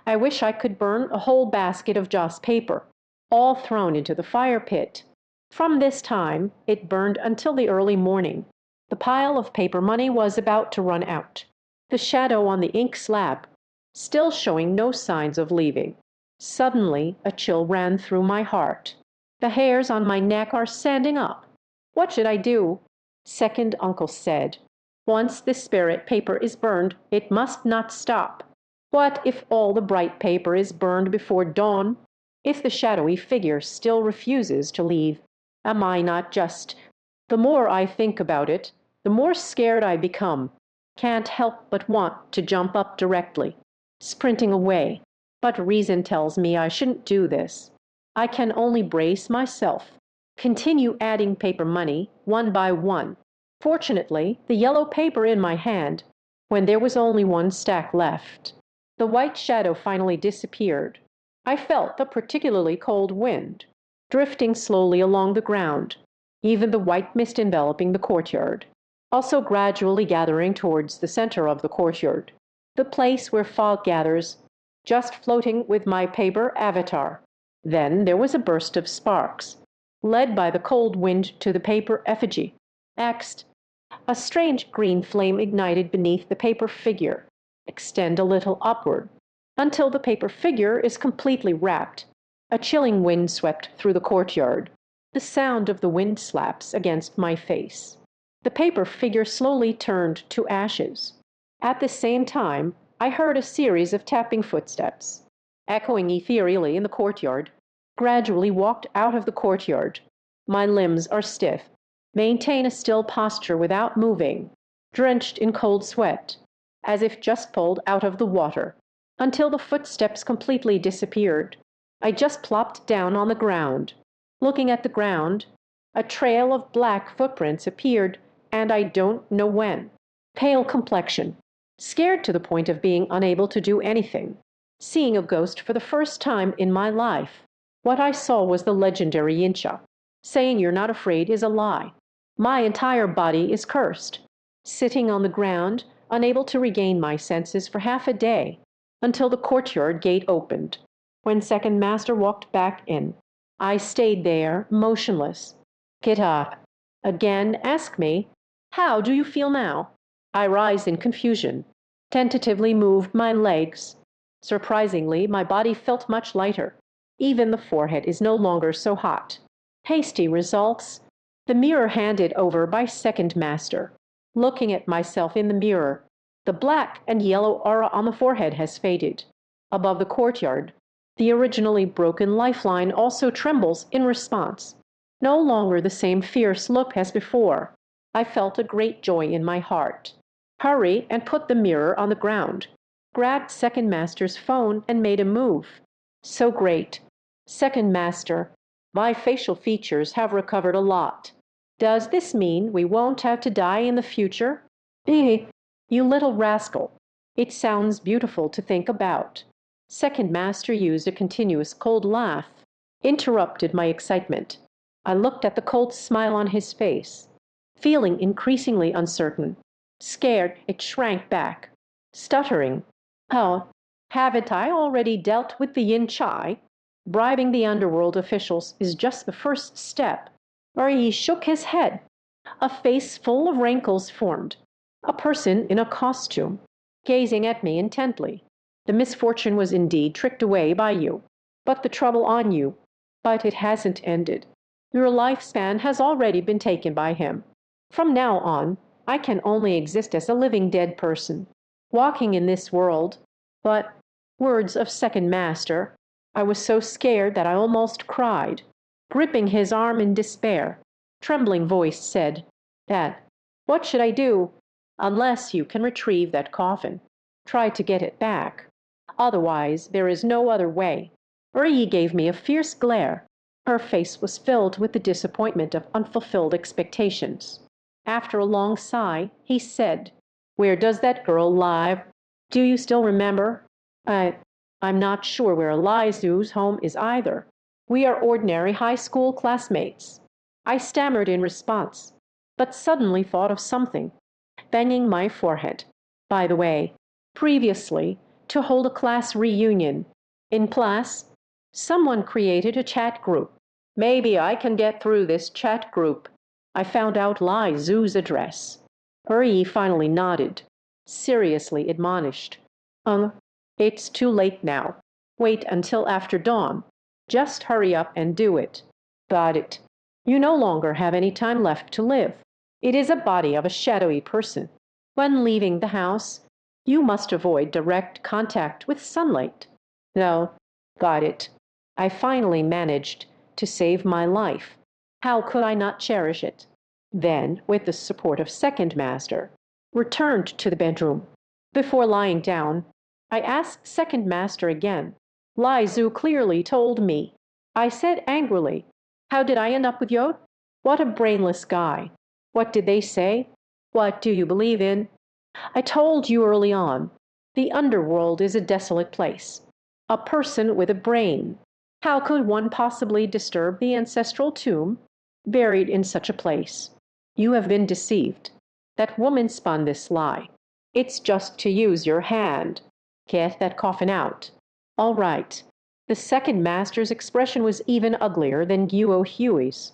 I wish I could burn a whole basket of joss paper, all thrown into the fire pit. From this time, it burned until the early morning. The pile of paper money was about to run out. The shadow on the ink slab, still showing no signs of leaving. Suddenly, a chill ran through my heart. The hairs on my neck are standing up. What should I do? Second uncle said, once the spirit paper is burned, it must not stop. What if all the bright paper is burned before dawn? If the shadowy figure still refuses to leave? Am I not just? The more I think about it, the more scared I become. Can't help but want to jump up directly, sprinting away. But reason tells me I shouldn't do this. I can only brace myself, continue adding paper money one by one. Fortunately, the yellow paper in my hand, when there was only one stack left. The white shadow finally disappeared. I felt a particularly cold wind, drifting slowly along the ground, even the white mist enveloping the courtyard, also gradually gathering towards the center of the courtyard, the place where fog gathers, just floating with my paper avatar. Then there was a burst of sparks, led by the cold wind to the paper effigy. Next, a strange green flame ignited beneath the paper figure. Extend a little upward, until the paper figure is completely wrapped. A chilling wind swept through the courtyard. The sound of the wind slaps against my face. The paper figure slowly turned to ashes. At the same time, I heard a series of tapping footsteps, echoing ethereally in the courtyard. gradually walked out of the courtyard. My limbs are stiff, maintain a still posture without moving, drenched in cold sweat, as if just pulled out of the water, until the footsteps completely disappeared. I just plopped down on the ground. Looking at the ground, a trail of black footprints appeared, and I don't know when. Pale complexion, scared to the point of being unable to do anything. Seeing a ghost for the first time in my life. What I saw was the legendary Yincha. Saying you're not afraid is a lie. My entire body is cursed. Sitting on the ground, unable to regain my senses for half a day, until the courtyard gate opened. When second master walked back in, I stayed there, motionless. Get up. Again, ask me, how do you feel now? I rise in confusion, tentatively moved my legs. Surprisingly, my body felt much lighter. Even the forehead is no longer so hot. Hasty results. The mirror handed over by second master. Looking at myself in the mirror, the black and yellow aura on the forehead has faded. Above the courtyard, the originally broken lifeline also trembles in response. No longer the same fierce look as before. I felt a great joy in my heart. Hurry and put the mirror on the ground. Grabbed second master's phone and made a move. So great. Second master, my facial features have recovered a lot. Does this mean we won't have to die in the future? Eh, you little rascal. It sounds beautiful to think about. Second master used a continuous cold laugh, interrupted my excitement. I looked at the cold smile on his face. Feeling increasingly uncertain. Scared, it shrank back. Stuttering. Oh, haven't I already dealt with the Yin Chai? Bribing the underworld officials is just the first step. Or he shook his head. A face full of wrinkles formed. A person in a costume, gazing at me intently. The misfortune was indeed tricked away by you, but the trouble on you. But it hasn't ended. Your lifespan has already been taken by him. From now on, I can only exist as a living dead person, walking in this world. But, words of second master, I was so scared that I almost cried. Gripping his arm in despair, trembling voice said, Dad, what should I do? Unless you can retrieve that coffin, try to get it back. Otherwise, there is no other way. Rie gave me a fierce glare. Her face was filled with the disappointment of unfulfilled expectations. After a long sigh, he said, Where does that girl lie? Do you still remember? I'm not sure where Lai Zu's home is either. We are ordinary high school classmates. I stammered in response, but suddenly thought of something, banging my forehead. By the way, previously, to hold a class reunion. In class, someone created a chat group. Maybe I can get through this chat group. I found out Lai Zu's address. Uri finally nodded, seriously admonished. It's too late now. Wait until after dawn. Just hurry up and do it. Got it. You no longer have any time left to live. It is a body of a shadowy person. When leaving the house, you must avoid direct contact with sunlight. No, got it. I finally managed to save my life. How could I not cherish it? Then, with the support of second master, returned to the bedroom. Before lying down, I asked second master again. Lai Zu clearly told me. I said angrily, How did I end up with Yod? What a brainless guy. What did they say? What do you believe in? I told you early on, the underworld is a desolate place. A person with a brain. How could one possibly disturb the ancestral tomb, buried in such a place? You have been deceived. That woman spun this lie. It's just to use your hand. Get that coffin out. All right. The second master's expression was even uglier than Guo Huey's.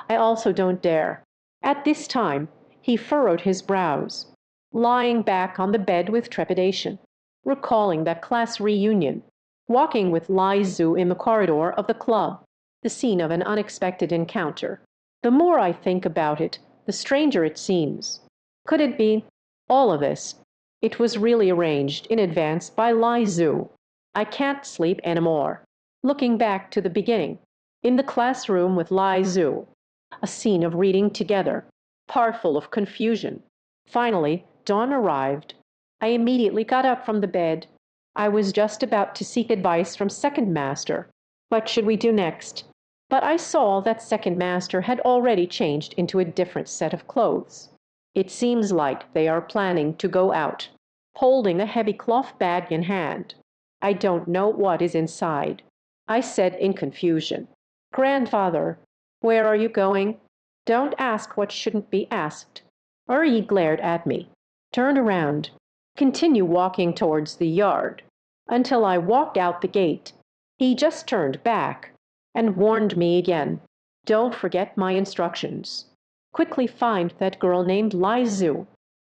I also don't dare. At this time, he furrowed his brows, lying back on the bed with trepidation, recalling that class reunion, walking with Lai Zu in the corridor of the club, the scene of an unexpected encounter. The more I think about it, the stranger it seems. Could it be all of this? It was really arranged in advance by Lai Zu. I can't sleep anymore. looking back to the beginning, in the classroom with Lai Zhu, a scene of reading together, parful of confusion. Finally, dawn arrived. I immediately got up from the bed. I was just about to seek advice from second master. What should we do next? But I saw that second master had already changed into a different set of clothes. It seems like they are planning to go out, holding a heavy cloth bag in hand. I don't know what is inside. I said in confusion, "Grandfather, where are you going?" "Don't ask what shouldn't be asked." Uri glared at me, turned around, continued walking towards the yard, until I walked out the gate. He just turned back and warned me again, "Don't forget my instructions. Quickly find that girl named Lai Zhu.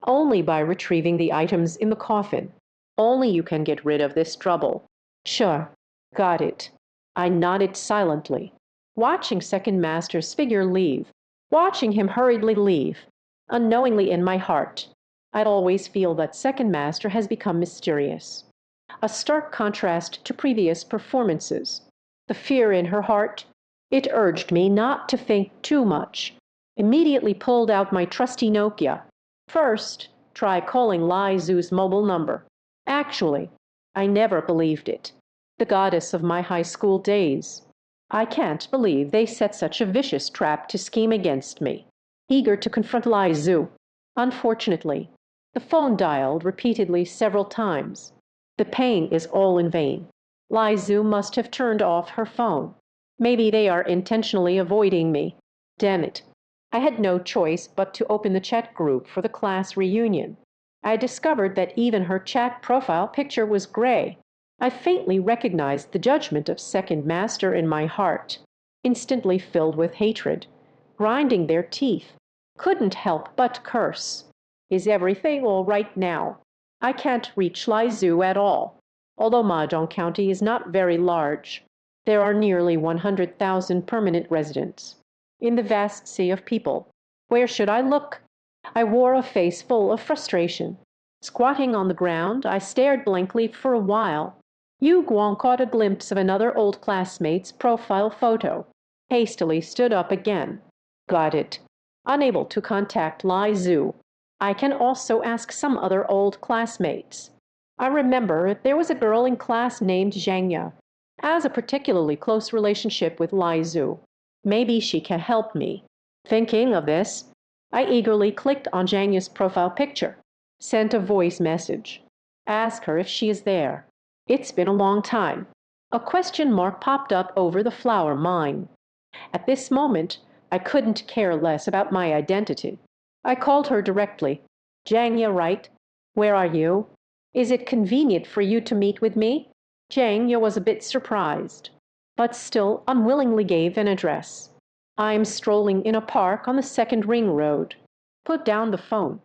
Only by retrieving the items in the coffin. Only you can get rid of this trouble." Sure, got it. I nodded silently, watching second master's figure leave, watching him hurriedly leave. Unknowingly in my heart, I'd always feel that second master has become mysterious. A stark contrast to previous performances. The fear in her heart, it urged me not to think too much. Immediately pulled out my trusty Nokia. First, try calling Lai Zhu's mobile number. Actually, I never believed it. The goddess of my high school days. I can't believe they set such a vicious trap to scheme against me. Eager to confront Lai Zhu. Unfortunately, the phone dialed repeatedly several times. The pain is all in vain. Lai Zhu must have turned off her phone. Maybe they are intentionally avoiding me. Damn it. I had no choice but to open the chat group for the class reunion. I discovered that even her chat profile picture was gray. I faintly recognized the judgment of second master in my heart, instantly filled with hatred, grinding their teeth. Couldn't help but curse. Is everything all right now? I can't reach Lai Zhu at all. Although Mahjong County is not very large, there are nearly 100,000 permanent residents. In the vast sea of people, where should I look? I wore a face full of frustration. Squatting on the ground, I stared blankly for a while. Yu Guang caught a glimpse of another old classmate's profile photo, hastily stood up again. Got it. Unable to contact Lai Zhu. I can also ask some other old classmates. I remember there was a girl in class named Zhangya, has a particularly close relationship with Lai Zhu. Maybe she can help me. Thinking of this, I eagerly clicked on Zhangya's profile picture, sent a voice message. Ask her if she is there. It's been a long time. A question mark popped up over the flower mine. At this moment, I couldn't care less about my identity. I called her directly. "Zhangya, right? Where are you? Is it convenient for you to meet with me?" Zhangya was a bit surprised, but still unwillingly gave an address. "I'm strolling in a park on the second ring road." Put down the phone.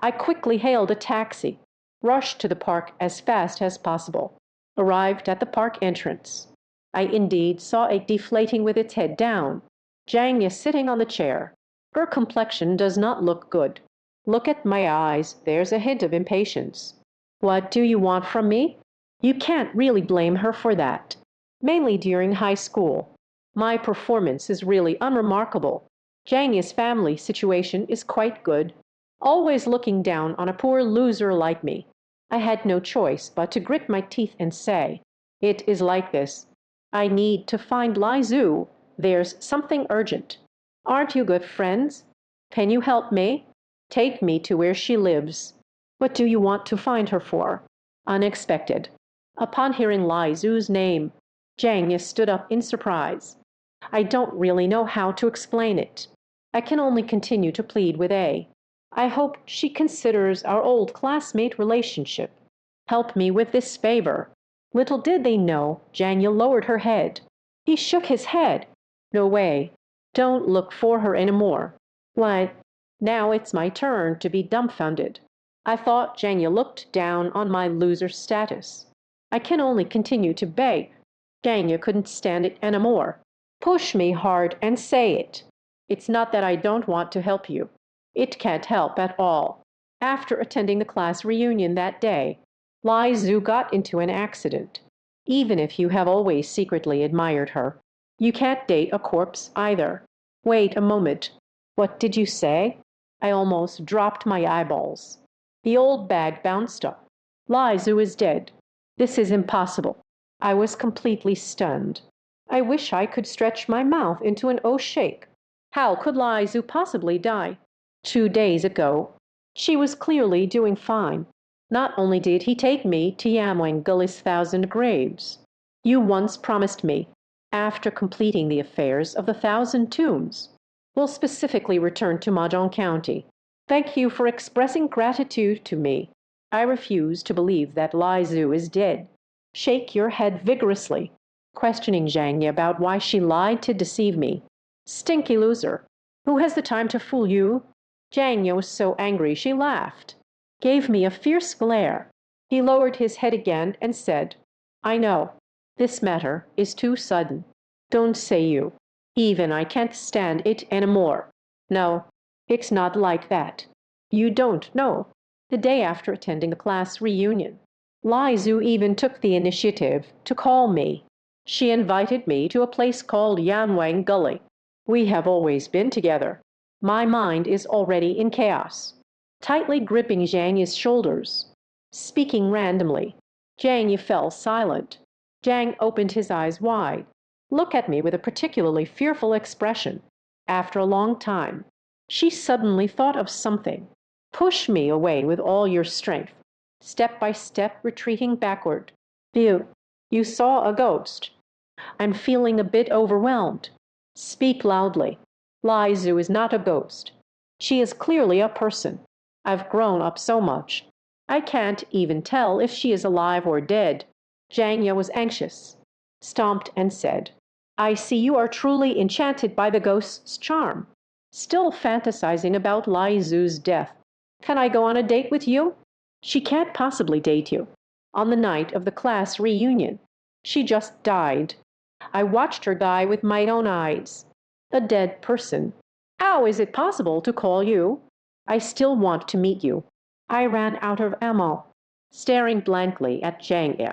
I quickly hailed a taxi, rushed to the park as fast as possible, arrived at the park entrance. I indeed saw a deflating with its head down. Zhangya sitting on the chair. Her complexion does not look good. Look at my eyes, there's a hint of impatience. "What do you want from me?" You can't really blame her for that. Mainly during high school. My performance is really unremarkable. Zhangya's family situation is quite good. Always looking down on a poor loser like me. I had no choice but to grit my teeth and say, "It is like this. I need to find Lai Zhu. There's something urgent. Aren't you good friends? Can you help me? Take me to where she lives." "What do you want to find her for?" Unexpected. Upon hearing Lai Zhu's name, Zhangya stood up in surprise. I don't really know how to explain it. I can only continue to plead with A. I hope she considers our old classmate relationship. Help me with this favor. Little did they know, Zhangya lowered her head. He shook his head. "No way. Don't look for her anymore." What? Now it's my turn to be dumbfounded. I thought Zhangya looked down on my loser status. I can only continue to beg. Zhangya couldn't stand it anymore. "Push me hard and say it. It's not that I don't want to help you. It can't help at all." After attending the class reunion that day, Lai Zhu got into an accident. even if you have always secretly admired her. You can't date a corpse either. Wait a moment. What did you say? I almost dropped my eyeballs. The old bag bounced up. Lai Zhu is dead. This is impossible. I was completely stunned. I wish I could stretch my mouth into an O shake. How could Lai Zhu possibly die? 2 days ago, she was clearly doing fine. Not only did he take me to Yamwang Gully's 1,000 graves, you once promised me, after completing the affairs of the 1,000 tombs, we'll specifically return to Mahjong County. Thank you for expressing gratitude to me. I refuse to believe that Lai Zhu is dead. Shake your head vigorously, questioning Zhang Ye about why she lied to deceive me. Stinky loser. Who has the time to fool you? Zhang Ye was so angry she laughed, gave me a fierce glare. He lowered his head again and said, I know, this matter is too sudden. Don't say you. Even I can't stand it anymore. No, it's not like that. You don't know. The day after attending the class reunion, Lai Zhu even took the initiative to call me. She invited me to a place called Yanwang Gully. We have always been together. My mind is already in chaos. Tightly gripping Zhang Yi's shoulders, speaking randomly. Zhang Yi fell silent. Zhang opened his eyes wide, looked at me with a particularly fearful expression. After a long time, she suddenly thought of something. Push me away with all your strength, step by step retreating backward. You saw a ghost. I'm feeling a bit overwhelmed. Speak loudly. Lai Zhu is not a ghost. She is clearly a person. I've grown up so much. I can't even tell if she is alive or dead. Zhang Ye was anxious, stomped and said, I see you are truly enchanted by the ghost's charm. Still fantasizing about Lai Zhu's death. Can I go on a date with you? She can't possibly date you. On the night of the class reunion, she just died. I watched her die with my own eyes. A dead person. How is it possible to call you? I still want to meet you. I ran out of ammo, staring blankly at Zhang Ye.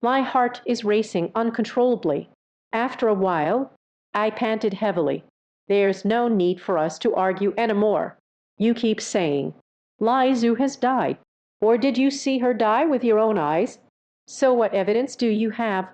My heart is racing uncontrollably. After a while, I panted heavily. There's no need for us to argue anymore. You keep saying, Lai Zhu has died. Or did you see her die with your own eyes? So what evidence do you have?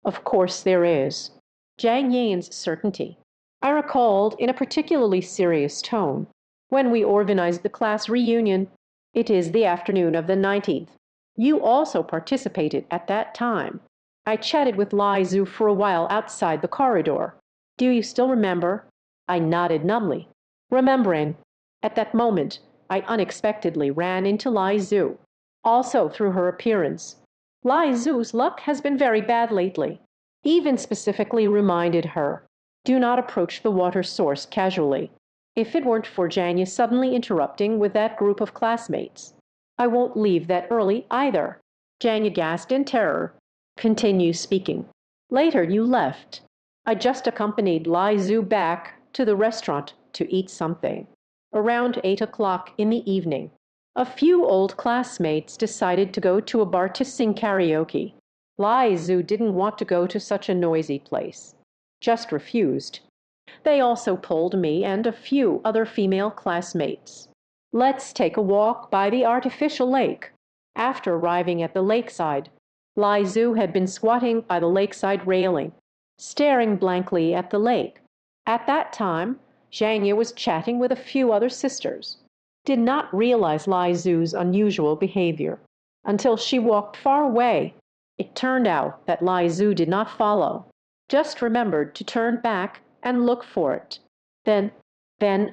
Of course there is. Zhang Yan's certainty. I recalled in a particularly serious tone. When we organized the class reunion, it is the afternoon of the 19th. You also participated at that time. I chatted with Lai Zhu for a while outside the corridor. Do you still remember? I nodded numbly, remembering. At that moment, I unexpectedly ran into Lai Zhu. Also through her appearance. Lai Zhu's luck has been very bad lately. Even specifically reminded her, do not approach the water source casually. If it weren't for Zhang Ye suddenly interrupting with that group of classmates, I won't leave that early either. Zhang Ye gasped in terror. Continue speaking. Later you left. I just accompanied Lai Zhu back to the restaurant to eat something. Around 8 o'clock in the evening, a few old classmates decided to go to a bar to sing karaoke. Lai Zhu didn't want to go to such a noisy place. Just refused. They also pulled me and a few other female classmates. Let's take a walk by the artificial lake. After arriving at the lakeside, Lai Zhu had been squatting by the lakeside railing, staring blankly at the lake. At that time, Zhang Ye was chatting with a few other sisters. Did not realize Lai Zhu's unusual behavior until she walked far away. It turned out that Lai Zhu did not follow, just remembered to turn back and look for it. Then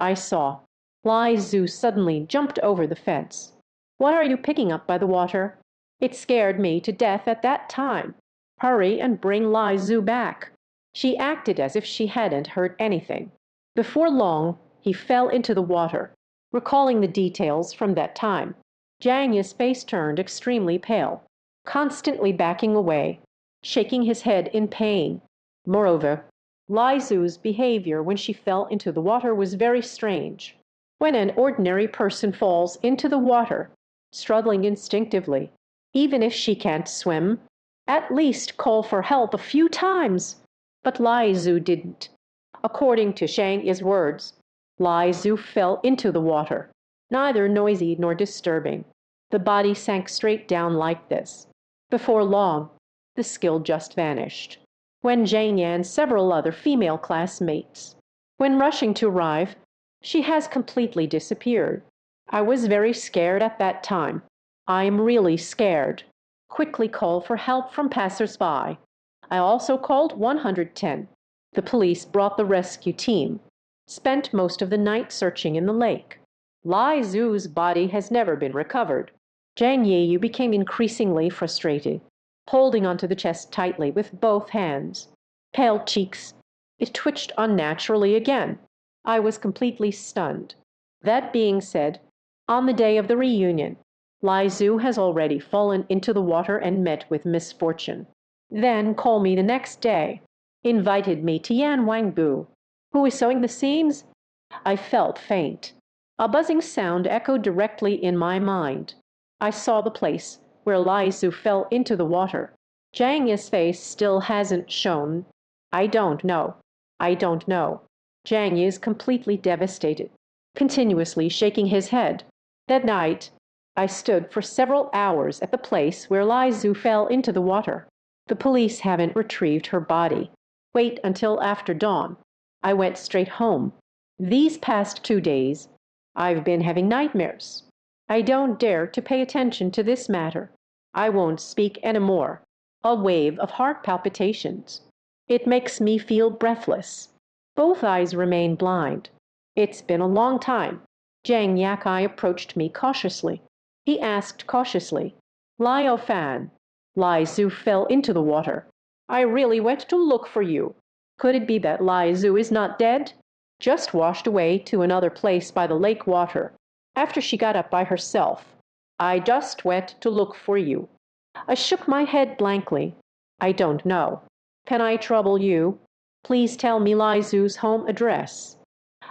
I saw. Lai Zhu suddenly jumped over the fence. What are you picking up by the water? It scared me to death at that time. Hurry and bring Lai Zhu back. She acted as if she hadn't heard anything. Before long, he fell into the water. Recalling the details from that time, Zhang Ye's face turned extremely pale, constantly backing away, shaking his head in pain. Moreover, Lai Zhu's behavior when she fell into the water was very strange. When an ordinary person falls into the water, struggling instinctively, even if she can't swim, At least call for help a few times. But Lai Zu didn't. According to Shang Yi's words, Lai Zu fell into the water, neither noisy nor disturbing. The body sank straight down like this. Before long, the skill just vanished. When Zhang Yan and several other female classmates, when rushing to arrive, she has completely disappeared. I was very scared at that time. I am really scared. Quickly called for help from passers-by. I also called 110. The police brought the rescue team. Spent most of the night searching in the lake. Lai Zu's body has never been recovered. Zhang Yiyu became increasingly frustrated, holding onto the chest tightly with both hands. Pale cheeks. It twitched unnaturally again. I was completely stunned. That being said, on the day of the reunion, Lai Zu has already fallen into the water and met with misfortune. Then called me the next day, invited me to Yan Wangbu, who is sewing the seams. I felt faint. A buzzing sound echoed directly in my mind. I saw the place where Lai Zu fell into the water. Zhang Yi's face still hasn't shown. I don't know. I don't know. Zhang Yi is completely devastated, continuously shaking his head. That night, I stood for several hours at the place where Lai Zu fell into the water. The police haven't retrieved her body. Wait until after dawn. I went straight home. These past 2 days, I've been having nightmares. I don't dare to pay attention to this matter. I won't speak anymore. A wave of heart palpitations. It makes me feel breathless. Both eyes remain blind. It's been a long time. Zhang Yakai approached me cautiously. He asked cautiously, Liao Fan, Lai Zu fell into the water. I really went to look for you. Could it be that Lai Zu is not dead? Just washed away to another place by the lake water, after she got up by herself. I just went to look for you. I shook my head blankly. I don't know. Can I trouble you? Please tell me Lai Zu's home address.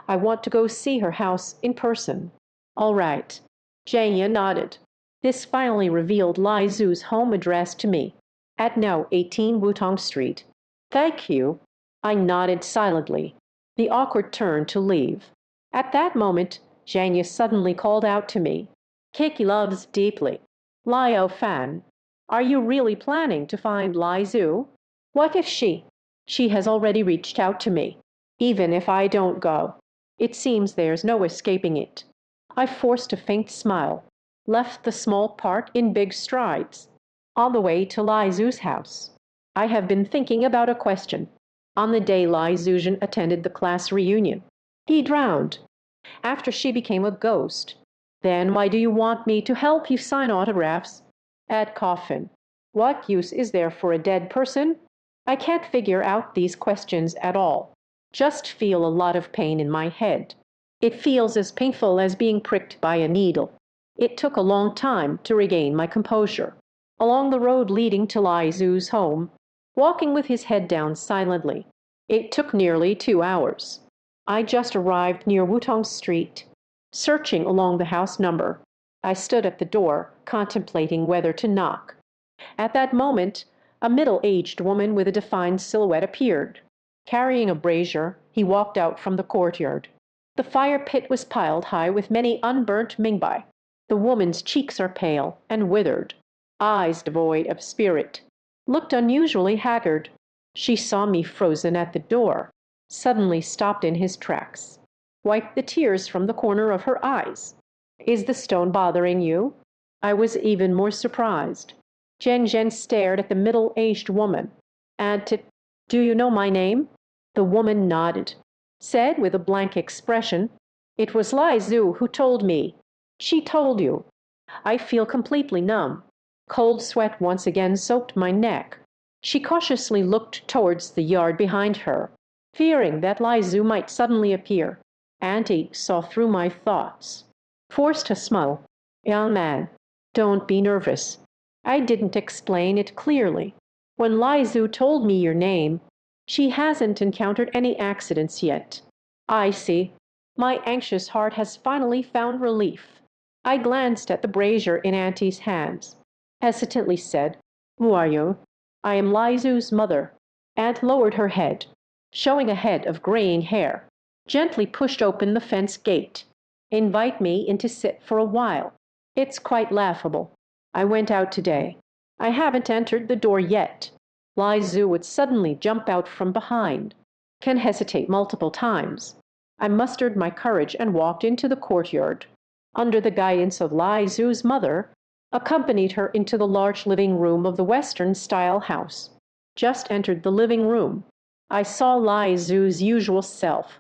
I want to go see her house in person. All right. Zhang Yi nodded. This finally revealed Lai Zu's home address to me, at No. 18 Wutong Street. Thank you. I nodded silently. The awkward turn to leave. At that moment, Zhang Yi suddenly called out to me. Keiki loves deeply. Liao Fan, are you really planning to find Lai Zu? What if she has already reached out to me, even if I don't go? It seems there's no escaping it. I forced a faint smile, left the small park in big strides. On the way to Lai Zu's house, I have been thinking about a question. On the day Lai Zuzhen attended the class reunion, he drowned, after she became a ghost. Then why do you want me to help you sign autographs? At coffin. What use is there for a dead person? I can't figure out these questions at all. Just feel a lot of pain in my head. It feels as painful as being pricked by a needle. It took a long time to regain my composure. Along the road leading to Lai Zu's home, walking with his head down silently. It took nearly 2 hours. I just arrived near Wutong Street, searching along the house number. I stood at the door, contemplating whether to knock. At that moment, a middle-aged woman with a defined silhouette appeared. Carrying a brazier, he walked out from the courtyard. The fire pit was piled high with many unburnt mingbai. The woman's cheeks are pale and withered, eyes devoid of spirit, looked unusually haggard. She saw me frozen at the door, suddenly stopped in his tracks, wiped the tears from the corner of her eyes. Is the stone bothering you? I was even more surprised. Zheng Zhen stared at the middle-aged woman. Do you know my name? The woman nodded, said with a blank expression, It was Lai Zu who told me. She told you. I feel completely numb. Cold sweat once again soaked my neck. She cautiously looked towards the yard behind her, fearing that Lai Zu might suddenly appear. Auntie saw through my thoughts. Forced a smile. Young man, don't be nervous. I didn't explain it clearly. When Lai Zu told me your name, she hasn't encountered any accidents yet. I see. My anxious heart has finally found relief. I glanced at the brazier in Auntie's hands, hesitantly said, Who are you? I am Lai Zu's mother," and lowered her head, showing a head of graying hair, gently pushed open the fence gate. "Invite me in to sit for a while. It's quite laughable. I went out today. I haven't entered the door yet." Lai Zu would suddenly jump out from behind, can hesitate multiple times. I mustered my courage and walked into the courtyard. Under the guidance of Lai Zu's mother, accompanied her into the large living room of the Western-style house. Just entered the living room. I saw Lai Zu's usual self,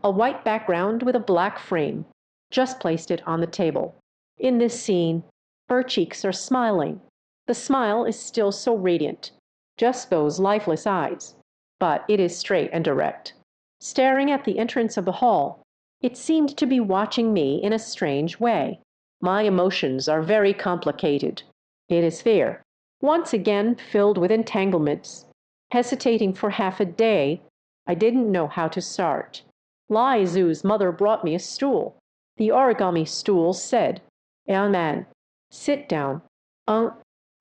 a white background with a black frame. Just placed it on the table. In this scene, her cheeks are smiling. The smile is still so radiant, just those lifeless eyes, but it is straight and direct. Staring at the entrance of the hall, it seemed to be watching me in a strange way. My emotions are very complicated. It is fear, once again filled with entanglements. Hesitating for half a day, I didn't know how to start. Lai Zu's mother brought me a stool. The origami stool said, "Young man, sit down."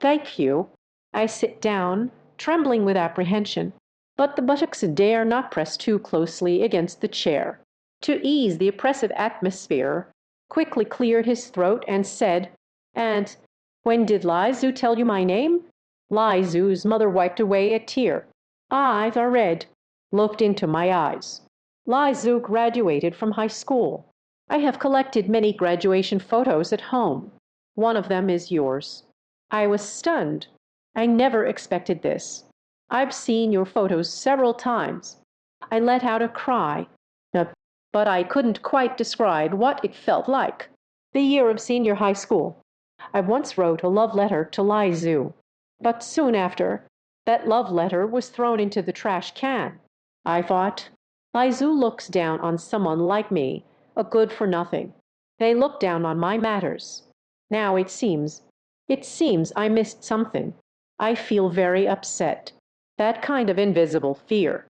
Thank you." I sit down, trembling with apprehension, but the buttocks dare not press too closely against the chair. To ease the oppressive atmosphere, quickly cleared his throat and said, "And when did Lai Zu tell you my name?" Lai Zu's mother wiped away a tear. Eyes are red, looked into my eyes. "Lai Zu graduated from high school. I have collected many graduation photos at home. One of them is yours." I was stunned. I never expected this. "I've seen your photos several times." I let out a cry, but I couldn't quite describe what it felt like. The year of senior high school. I once wrote a love letter to Lai Zu, but soon after, that love letter was thrown into the trash can. I thought, Lai Zu looks down on someone like me, a good-for-nothing. They look down on my matters. Now it seems I missed something. I feel very upset. That kind of invisible fear.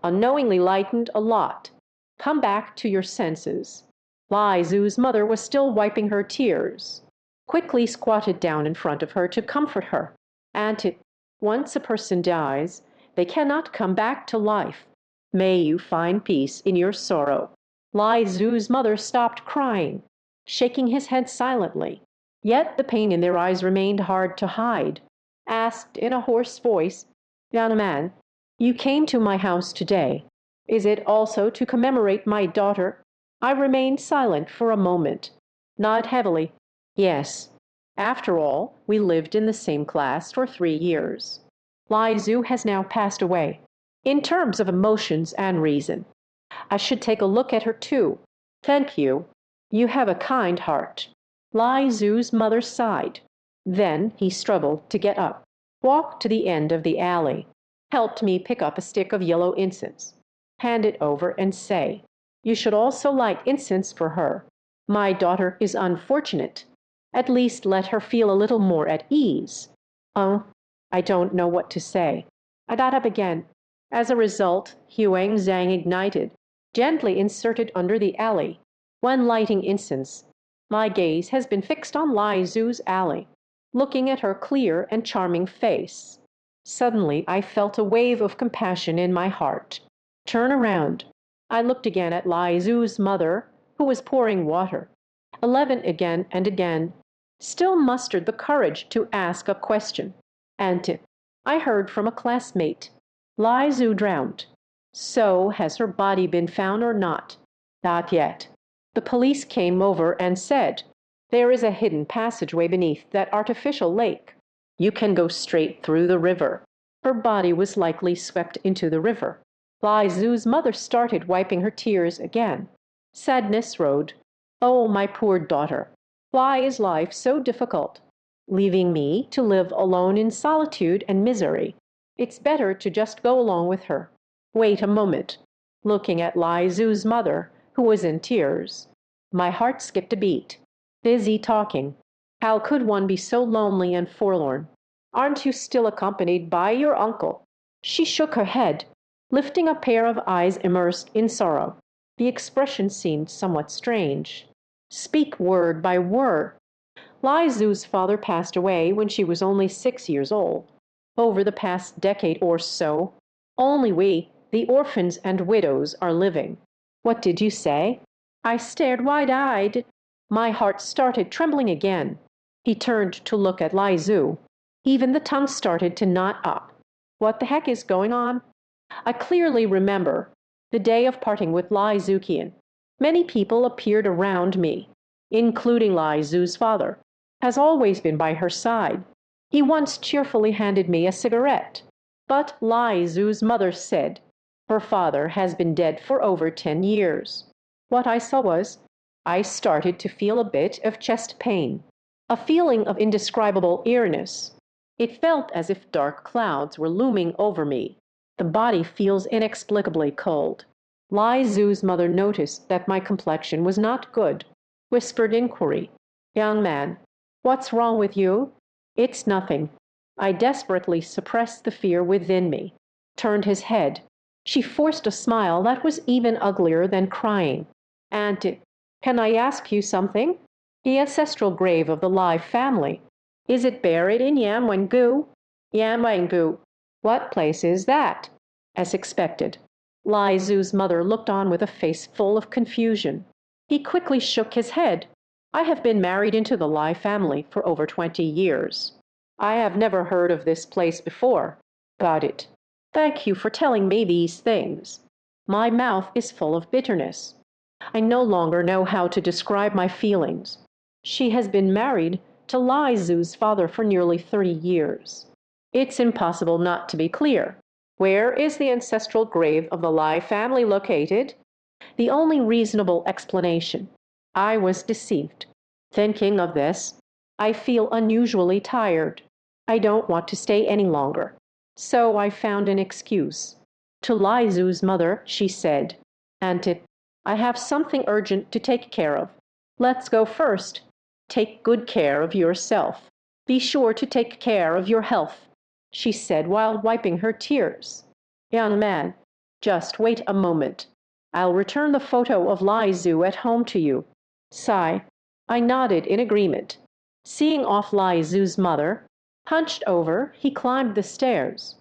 Unknowingly lightened a lot. Come back to your senses. Lai Zu's mother was still wiping her tears. Quickly squatted down in front of her to comfort her. "Auntie, once a person dies, they cannot come back to life. May you find peace in your sorrow." Lai Zu's mother stopped crying, shaking his head silently. Yet the pain in their eyes remained hard to hide. Asked in a hoarse voice, "Young man, you came to my house today. Is it also to commemorate my daughter?" I remained silent for a moment, nodded heavily. "Yes. After all, we lived in the same class for 3 years. Lai Zu has now passed away. In terms of emotions and reason, I should take a look at her too. Thank you. You have a kind heart." Lai Zu's mother sighed. Then he struggled to get up, walked to the end of the alley, helped me pick up a stick of yellow incense, hand it over and say, "You should also light incense for her. My daughter is unfortunate. At least let her feel a little more at ease." I don't know what to say. I got up again. As a result, Huang Zhang ignited, gently inserted under the alley. When lighting incense, my gaze has been fixed on Lai Zu's alley, looking at her clear and charming face. Suddenly, I felt a wave of compassion in my heart. Turn around. I looked again at Lai Zu's mother, who was pouring water. 11 again and again. Still mustered the courage to ask a question. "Auntie, I heard from a classmate. Lai Zu drowned. So has her body been found or not?" "Not yet. The police came over and said, there is a hidden passageway beneath that artificial lake. You can go straight through the river. Her body was likely swept into the river." Lai Zu's mother started wiping her tears again. Sadness rode. "Oh, my poor daughter. Why is life so difficult? Leaving me to live alone in solitude and misery. It's better to just go along with her." Wait a moment. Looking at Lai Zu's mother, who was in tears. My heart skipped a beat. Busy talking. How could one be so lonely and forlorn? "Aren't you still accompanied by your uncle?" She shook her head, lifting a pair of eyes immersed in sorrow. The expression seemed somewhat strange. "Speak word by word." Lai Zu's father passed away when she was only 6 years old. over the past decade or so. Only we, the orphans and widows, are living. What did you say? I stared wide-eyed. My heart started trembling again. He turned to look at Lai Zhu. Even the tongue started to knot up. What the heck is going on? I clearly remember the day of parting with Lai Zukian. Many people appeared around me, including Lai Zhu's father, has always been by her side. He once cheerfully handed me a cigarette. But Lai Zhu's mother said her father has been dead for over 10 years. What I saw was, I started to feel a bit of chest pain, a feeling of indescribable eeriness. It felt as if dark clouds were looming over me. The body feels inexplicably cold. Lai Zhu's mother noticed that my complexion was not good, whispered inquiry. Young man, what's wrong with you? It's nothing. I desperately suppressed the fear within me, turned his head. She forced a smile that was even uglier than crying. Auntie, can I ask you something? The ancestral grave of the Lai family. Is it buried in Yanwengu? Yanwengu. What place is that? As expected, Lai Zhu's mother looked on with a face full of confusion. He quickly shook his head. I have been married into the Lai family for over 20 years. I have never heard of this place before. Got it. Thank you for telling me these things. My mouth is full of bitterness. I no longer know how to describe my feelings. She has been married to Lai Zhu's father for nearly 30 years. It's impossible not to be clear. Where is the ancestral grave of the Lai family located? The only reasonable explanation. I was deceived. Thinking of this, I feel unusually tired. I don't want to stay any longer. So I found an excuse. To Lai Zhu's mother, she said, Auntie, I have something urgent to take care of. Let's go first. Take good care of yourself. Be sure to take care of your health, she said while wiping her tears. Young man, just wait a moment. I'll return the photo of Lai Zhu at home to you. Sigh. I nodded in agreement. Seeing off Lai Zhu's mother, hunched over, he climbed the stairs.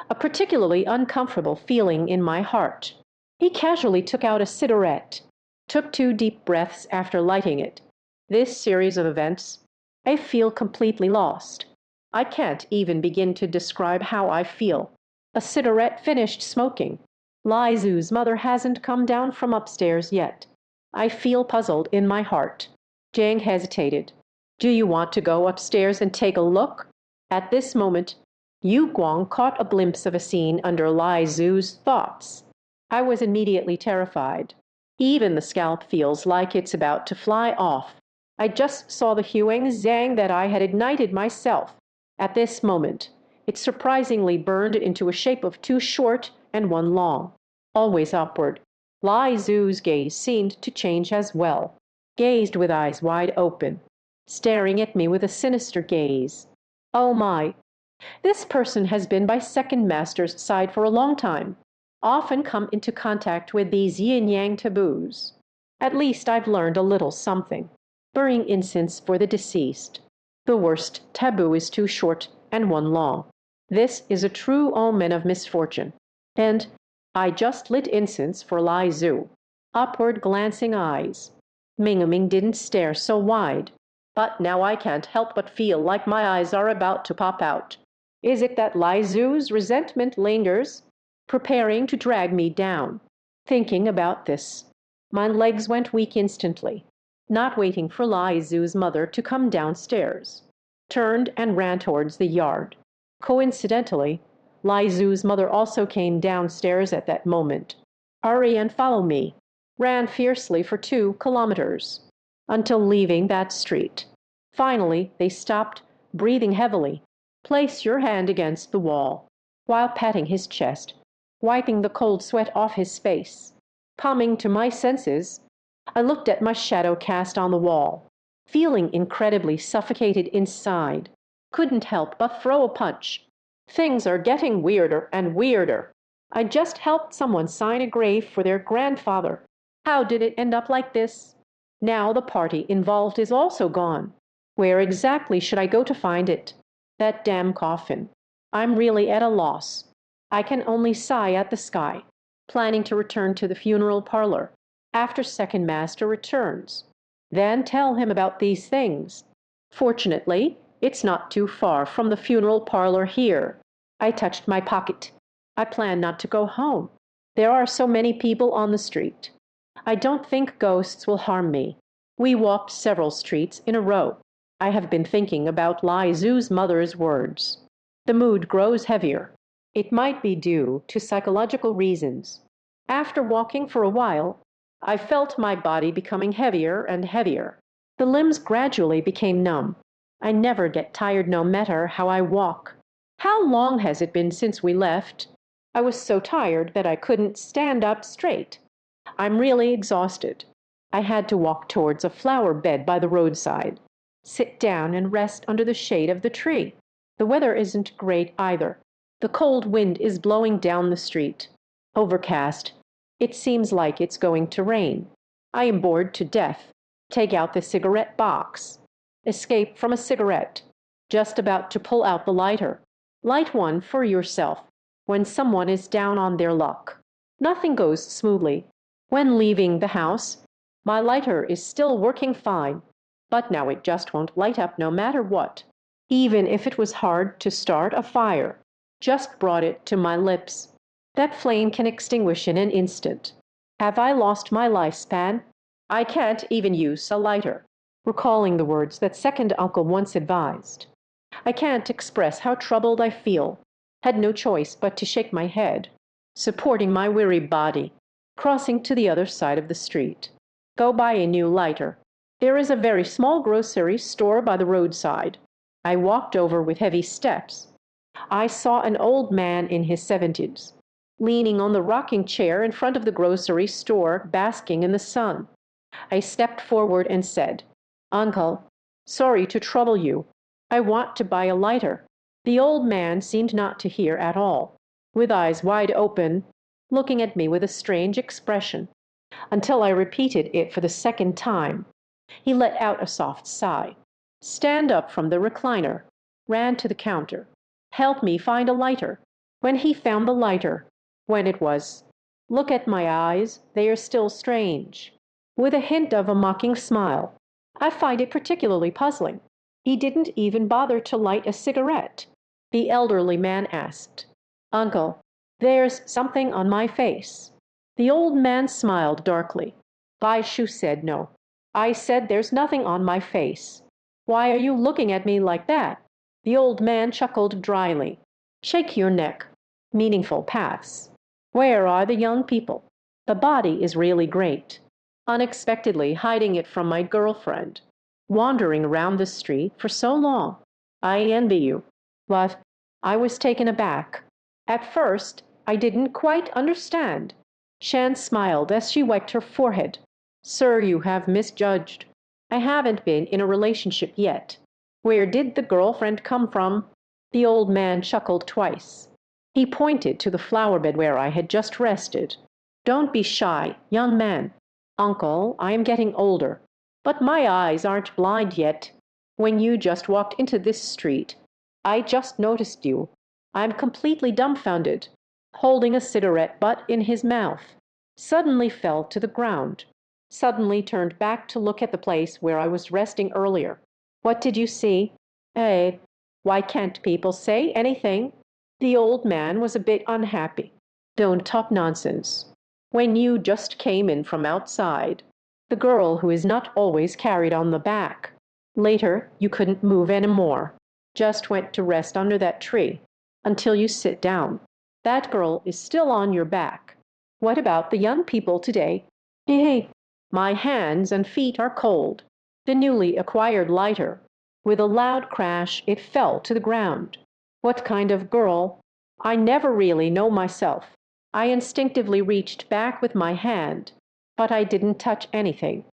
A particularly uncomfortable feeling in my heart. He casually took out a cigarette, took 2 deep breaths after lighting it. This series of events, I feel completely lost. I can't even begin to describe how I feel. A cigarette finished smoking. Lai Zhu's mother hasn't come down from upstairs yet. I feel puzzled in my heart. Jang hesitated. Do you want to go upstairs and take a look? At this moment, Yu Guang caught a glimpse of a scene under Lai Zhu's thoughts. I was immediately terrified. Even the scalp feels like it's about to fly off. I just saw the Huang Zhang that I had ignited myself. At this moment, it surprisingly burned into a shape of 2 short and 1 long, always upward. Lai Zhu's gaze seemed to change as well, gazed with eyes wide open, staring at me with a sinister gaze. Oh my! This person has been by second master's side for a long time, often come into contact with these yin-yang taboos. At least I've learned a little something. Burning incense for the deceased. The worst taboo is 2 short and 1 long. This is a true omen of misfortune. And I just lit incense for Lai Zhu. Upward glancing eyes. Ming didn't stare so wide. But now I can't help but feel like my eyes are about to pop out. Is it that Lai Zhu's resentment lingers, preparing to drag me down? Thinking about this, my legs went weak instantly, not waiting for Lai Zhu's mother to come downstairs. Turned and ran towards the yard. Coincidentally, Lai Zhu's mother also came downstairs at that moment. Hurry and follow me. Ran fiercely for 2 kilometers, until leaving that street. Finally, they stopped, breathing heavily. Place your hand against the wall, while patting his chest, wiping the cold sweat off his face. Coming to my senses, I looked at my shadow cast on the wall, feeling incredibly suffocated inside. Couldn't help but throw a punch. Things are getting weirder and weirder. I just helped someone sign a grave for their grandfather. How did it end up like this? Now the party involved is also gone. Where exactly should I go to find it? That damn coffin. I'm really at a loss. I can only sigh at the sky, planning to return to the funeral parlor after second master returns. Then tell him about these things. Fortunately, it's not too far from the funeral parlor here. I touched my pocket. I plan not to go home. There are so many people on the street. I don't think ghosts will harm me. We walked several streets in a row. I have been thinking about Lai Zu's mother's words. The mood grows heavier. It might be due to psychological reasons. After walking for a while, I felt my body becoming heavier and heavier. The limbs gradually became numb. I never get tired no matter how I walk. How long has it been since we left? I was so tired that I couldn't stand up straight. I'm really exhausted. I had to walk towards a flower bed by the roadside, sit down and rest under the shade of the tree. The weather isn't great either. The cold wind is blowing down the street. Overcast. It seems like it's going to rain. I am bored to death. Take out the cigarette box. Escape from a cigarette. Just about to pull out the lighter. Light one for yourself when someone is down on their luck. Nothing goes smoothly. When leaving the house, my lighter is still working fine, but now it just won't light up no matter what. Even if it was hard to start a fire, just brought it to my lips. That flame can extinguish in an instant. Have I lost my lifespan? I can't even use a lighter, recalling the words that second uncle once advised. I can't express how troubled I feel. Had no choice but to shake my head, supporting my weary body, crossing to the other side of the street. Go buy a new lighter. There is a very small grocery store by the roadside. I walked over with heavy steps. I saw an old man in his 70s, leaning on the rocking chair in front of the grocery store, basking in the sun. I stepped forward and said, "Uncle, sorry to trouble you. I want to buy a lighter." The old man seemed not to hear at all, with eyes wide open, looking at me with a strange expression, until I repeated it for the second time. He let out a soft sigh, stand up from the recliner, ran to the counter. "Help me find a lighter." When he found the lighter, when it was, look at my eyes, they are still strange. With a hint of a mocking smile, I find it particularly puzzling. He didn't even bother to light a cigarette. The elderly man asked, "Uncle, there's something on my face." The old man smiled darkly. Bai Shu said no. I said there's nothing on my face. Why are you looking at me like that? The old man chuckled dryly. Shake your neck. Meaningful paths. Where are the young people? The body is really great. Unexpectedly hiding it from my girlfriend. Wandering around the street for so long. I envy you. But I was taken aback. At first, I didn't quite understand. Shan smiled as she wiped her forehead. Sir, you have misjudged. I haven't been in a relationship yet. Where did the girlfriend come from? The old man chuckled twice. He pointed to the flower bed where I had just rested. Don't be shy, young man. Uncle, I am getting older, but my eyes aren't blind yet. When you just walked into this street, I just noticed you. I'm completely dumbfounded. Holding a cigarette butt in his mouth. Suddenly fell to the ground. Suddenly turned back to look at the place where I was resting earlier. What did you see? Eh? Why can't people say anything? The old man was a bit unhappy. Don't talk nonsense. When you just came in from outside, the girl who is not always carried on the back. Later, you couldn't move anymore. Just went to rest under that tree until you sit down. That girl is still on your back. What about the young people today? Hey, my hands and feet are cold. The newly acquired lighter. With a loud crash, it fell to the ground. What kind of girl? I never really know myself. I instinctively reached back with my hand, but I didn't touch anything.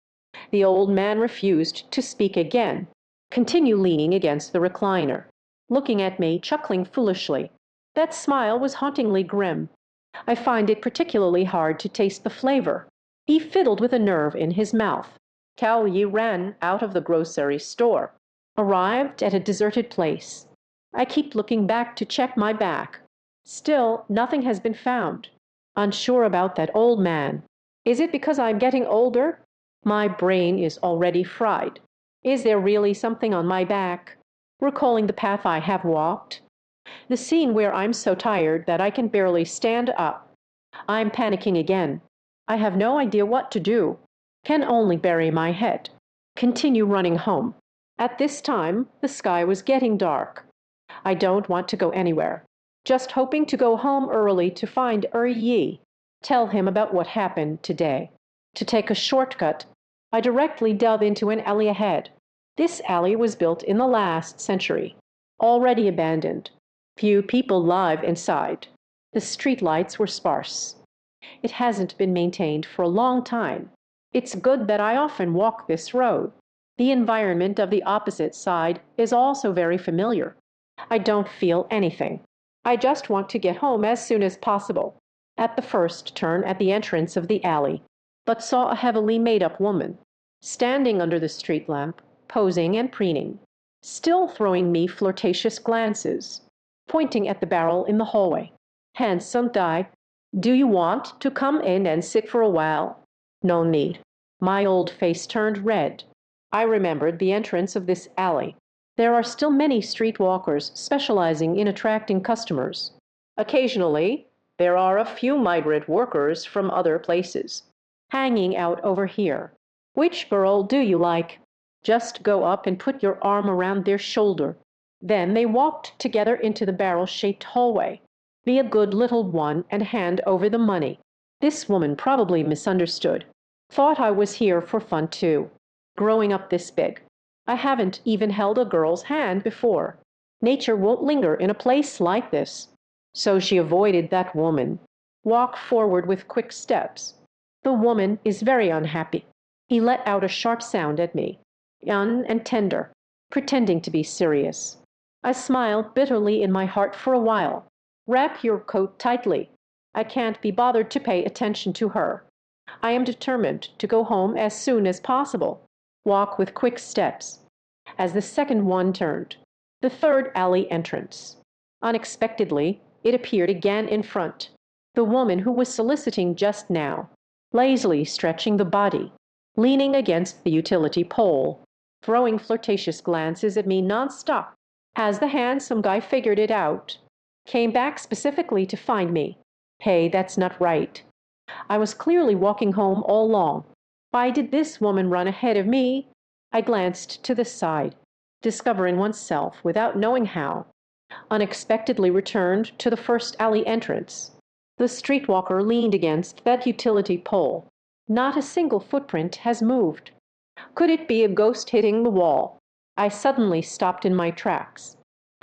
The old man refused to speak again. Continue leaning against the recliner, looking at me, chuckling foolishly. That smile was hauntingly grim. I find it particularly hard to taste the flavor. He fiddled with a nerve in his mouth. Cao Yi ran out of the grocery store, arrived at a deserted place. I keep looking back to check my back. Still, nothing has been found. Unsure about that old man. Is it because I'm getting older? My brain is already fried. Is there really something on my back? Recalling the path I have walked. The scene where I'm so tired that I can barely stand up. I'm panicking again. I have no idea what to do. Can only bury my head. Continue running home. At this time, the sky was getting dark. I don't want to go anywhere. Just hoping to go home early to find Yi. Tell him about what happened today. To take a shortcut, I directly delve into an alley ahead. This alley was built in the last century, already abandoned. Few people live inside. The streetlights were sparse. It hasn't been maintained for a long time. It's good that I often walk this road. The environment of the opposite side is also very familiar. I don't feel anything. I just want to get home as soon as possible. At the first turn at the entrance of the alley, but saw a heavily made-up woman, standing under the street lamp, posing and preening, still throwing me flirtatious glances, pointing at the barrel in the hallway. Handsome guy, do you want to come in and sit for a while? No need. My old face turned red. I remembered the entrance of this alley. There are still many streetwalkers specializing in attracting customers. Occasionally, there are a few migrant workers from other places, hanging out over here. Which girl do you like? Just go up and put your arm around their shoulder. Then they walked together into the barrel-shaped hallway. Be a good little one and hand over the money. This woman probably misunderstood. Thought I was here for fun too. Growing up this big, I haven't even held a girl's hand before. Nature won't linger in a place like this. So she avoided that woman. Walk forward with quick steps. The woman is very unhappy. He let out a sharp sound at me, young and tender, pretending to be serious. I smiled bitterly in my heart for a while. Wrap your coat tightly. I can't be bothered to pay attention to her. I am determined to go home as soon as possible. Walk with quick steps. As the second one turned, the third alley entrance. Unexpectedly, it appeared again in front. The woman who was soliciting just now, lazily stretching the body, leaning against the utility pole, throwing flirtatious glances at me nonstop. As the handsome guy figured it out, came back specifically to find me. Hey, that's not right. I was clearly walking home all along. Why did this woman run ahead of me? I glanced to the side, discovering oneself without knowing how. Unexpectedly returned to the first alley entrance. The streetwalker leaned against that utility pole. Not a single footprint has moved. Could it be a ghost hitting the wall? I suddenly stopped in my tracks.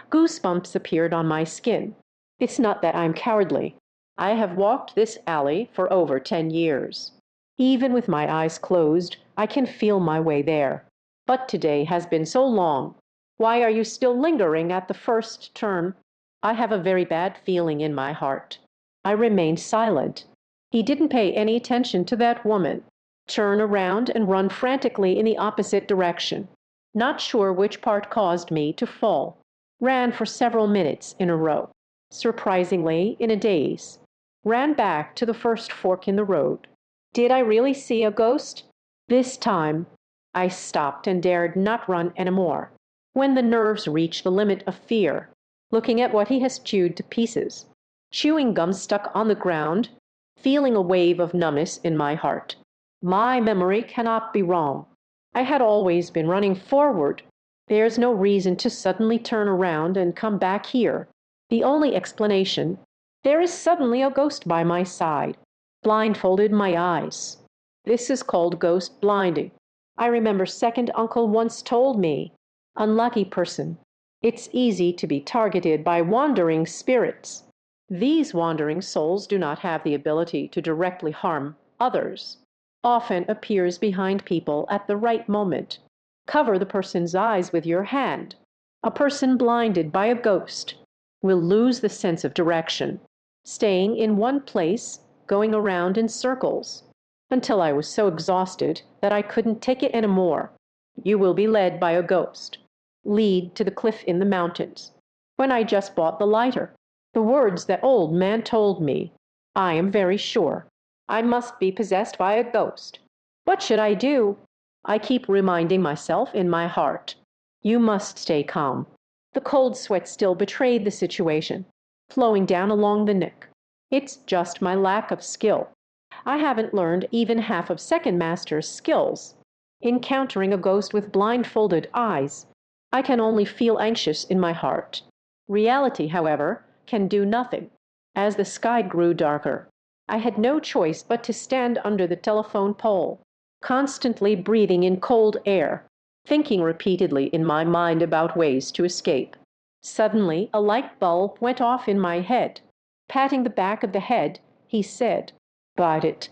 Goosebumps appeared on my skin. It's not that I'm cowardly. I have walked this alley for over 10 years. Even with my eyes closed, I can feel my way there. But today has been so long. Why are you still lingering at the first turn? I have a very bad feeling in my heart. I remained silent. He didn't pay any attention to that woman. Turn around and run frantically in the opposite direction. Not sure which part caused me to fall. Ran for several minutes in a row. Surprisingly, in a daze. Ran back to the first fork in the road. Did I really see a ghost? This time, I stopped and dared not run anymore. When the nerves reach the limit of fear, looking at what he has chewed to pieces, chewing gum stuck on the ground, feeling a wave of numbness in my heart. My memory cannot be wrong. I had always been running forward. There's no reason to suddenly turn around and come back here. The only explanation, there is suddenly a ghost by my side, blindfolded my eyes. This is called ghost blinding. I remember second uncle once told me, unlucky person, it's easy to be targeted by wandering spirits. These wandering souls do not have the ability to directly harm others. Often appears behind people at the right moment. Cover the person's eyes with your hand. A person blinded by a ghost will lose the sense of direction, staying in one place, going around in circles, until I was so exhausted that I couldn't take it anymore. You will be led by a ghost. Lead to the cliff in the mountains. when I just bought the lighter. The words that old man told me. I am very sure. I must be possessed by a ghost. What should I do? I keep reminding myself in my heart. You must stay calm. The cold sweat still betrayed the situation, flowing down along the neck. It's just my lack of skill. I haven't learned even half of Second Master's skills. Encountering a ghost with blindfolded eyes, I can only feel anxious in my heart. Reality, however, can do nothing. As the sky grew darker, I had no choice but to stand under the telephone pole, constantly breathing in cold air, thinking repeatedly in my mind about ways to escape. Suddenly, a light bulb went off in my head. Patting the back of the head, he said, "Bite it."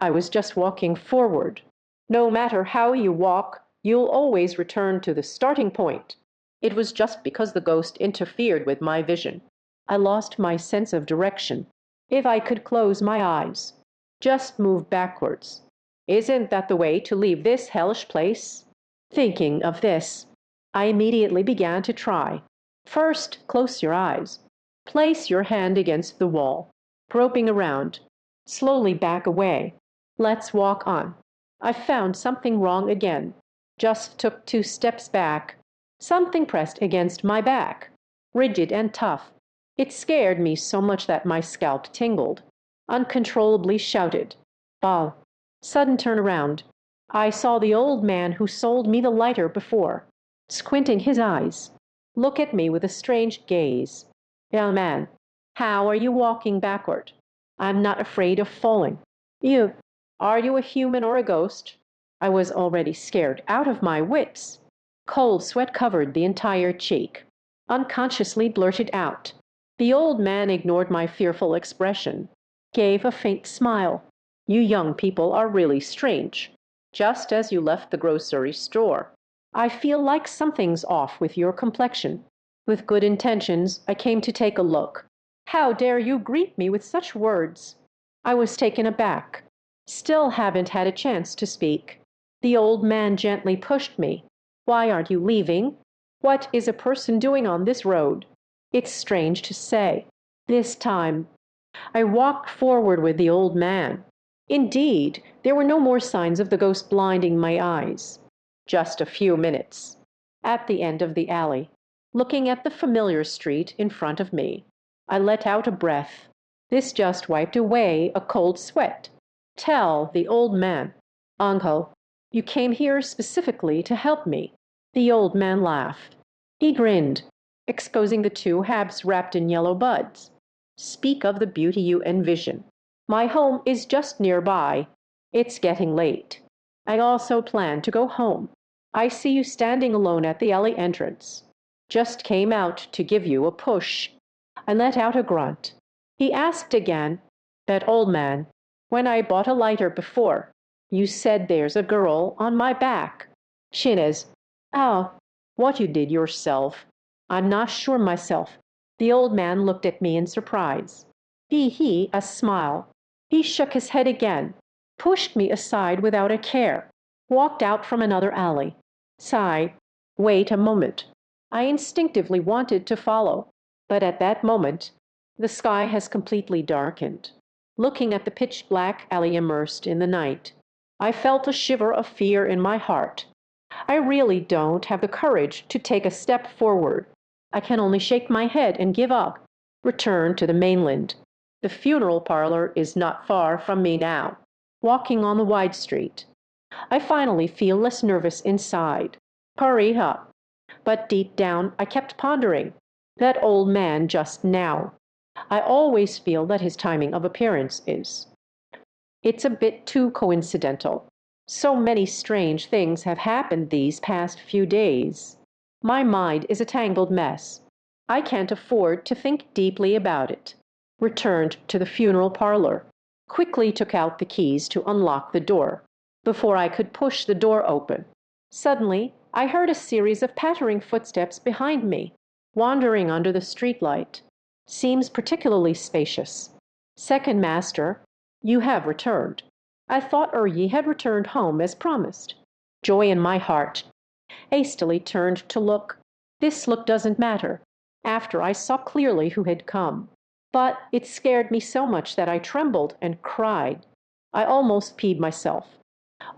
I was just walking forward. No matter how you walk, you'll always return to the starting point. It was just because the ghost interfered with my vision. I lost my sense of direction. If I could close my eyes, just move backwards. Isn't that the way to leave this hellish place? Thinking of this, I immediately began to try. First, close your eyes. Place your hand against the wall, groping around. Slowly back away. Let's walk on. I found something wrong again. Just took 2 steps back. Something pressed against my back, rigid and tough. It scared me so much that my scalp tingled. Uncontrollably shouted, "Bal!" Sudden turnaround. I saw the old man who sold me the lighter before, squinting his eyes. Look at me with a strange gaze. "Young man, how are you walking backward? I'm not afraid of falling." Are you a human or a ghost?" I was already scared out of my wits. Cold sweat covered the entire cheek. Unconsciously blurted out. The old man ignored my fearful expression, gave a faint smile. "You young people are really strange. Just as you left the grocery store. I feel like something's off with your complexion. With good intentions, I came to take a look. How dare you greet me with such words?" I was taken aback. Still haven't had a chance to speak. The old man gently pushed me. "Why aren't you leaving? What is a person doing on this road?" It's strange to say. This time, I walked forward with the old man. Indeed, there were no more signs of the ghost blinding my eyes. Just a few minutes. At the end of the alley, looking at the familiar street in front of me, I let out a breath. This just wiped away a cold sweat. Tell the old man, "Uncle, you came here specifically to help me." The old man laughed. He grinned, exposing the 2 halves wrapped in yellow buds. "Speak of the beauty you envision. My home is just nearby. It's getting late. I also plan to go home. I see you standing alone at the alley entrance. Just came out to give you a push." I let out a grunt. He asked again, "That old man, when I bought a lighter before, you said there's a girl on my back." Shinez, "Oh, what you did yourself. I'm not sure myself." The old man looked at me in surprise. He a smile. He shook his head again, pushed me aside without a care, walked out from another alley. Sigh, "Wait a moment." I instinctively wanted to follow, but at that moment, the sky has completely darkened. Looking at the pitch-black alley immersed in the night, I felt a shiver of fear in my heart. I really don't have the courage to take a step forward. I can only shake my head and give up. Return to the mainland. The funeral parlor is not far from me now. Walking on the wide street, I finally feel less nervous inside. Hurry up. But deep down, I kept pondering. That old man just now. I always feel that his timing of appearance is. It's a bit too coincidental. So many strange things have happened these past few days. My mind is a tangled mess. I can't afford to think deeply about it. Returned to the funeral parlor. Quickly took out the keys to unlock the door. Before I could push the door open, suddenly I heard a series of pattering footsteps behind me, wandering under the streetlight. Seems particularly spacious. Second Master, you have returned. I thought ye had returned home as promised. Joy in my heart. Hastily turned to look. This look doesn't matter. after I saw clearly who had come. But it scared me so much that I trembled and cried. I almost peed myself.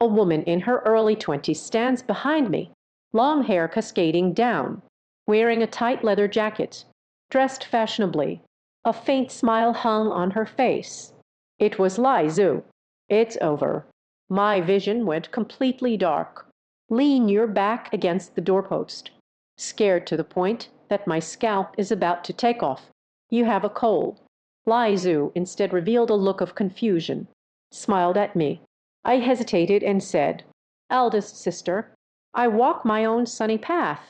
A woman in her early 20s stands behind me, long hair cascading down, wearing a tight leather jacket, dressed fashionably. A faint smile hung on her face. It was Lai Zhu. It's over. My vision went completely dark. Lean your back against the doorpost. Scared to the point that my scalp is about to take off. You have a cold. Lai Zhu instead revealed a look of confusion, smiled at me. I hesitated and said, Eldest sister, I walk my own sunny path.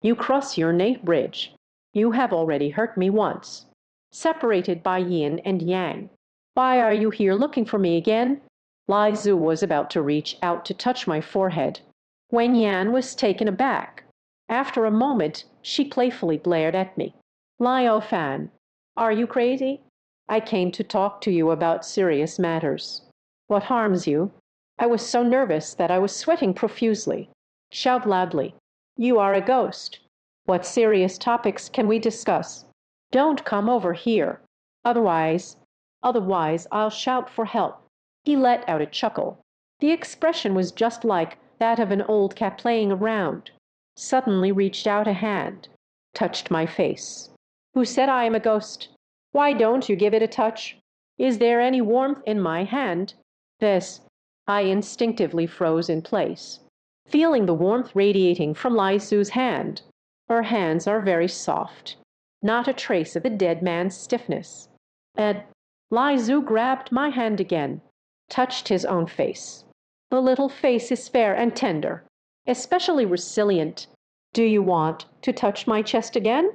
You cross your nape bridge. You have already hurt me once. Separated by yin and yang. Why are you here looking for me again? Lai Zhu was about to reach out to touch my forehead, when Yan was taken aback. After a moment, she playfully glared at me. Lai Fan, are you crazy? I came to talk to you about serious matters. What harms you? I was so nervous that I was sweating profusely. Shout loudly. You are a ghost. What serious topics can we discuss? Don't come over here. Otherwise I'll shout for help. He let out a chuckle. The expression was just like that of an old cat playing around. Suddenly reached out a hand, touched my face. Who said I am a ghost? Why don't you give it a touch? Is there any warmth in my hand? I instinctively froze in place, feeling the warmth radiating from Lai Zhu's hand. Her hands are very soft, not a trace of the dead man's stiffness. Lai Zhu grabbed my hand again, touched his own face. The little face is fair and tender, especially resilient. Do you want to touch my chest again?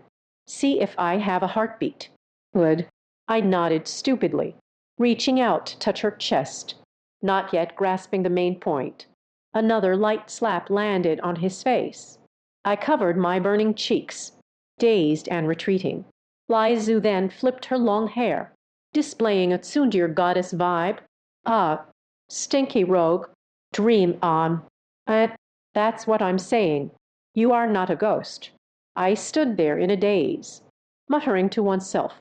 See if I have a heartbeat. Good. I nodded stupidly, reaching out to touch her chest, not yet grasping the main point. Another light slap landed on his face. I covered my burning cheeks, dazed and retreating. Lai Zhu then flipped her long hair, displaying a Tsundir goddess vibe. Ah, stinky rogue, dream on. That's what I'm saying. You are not a ghost. I stood there in a daze, muttering to oneself.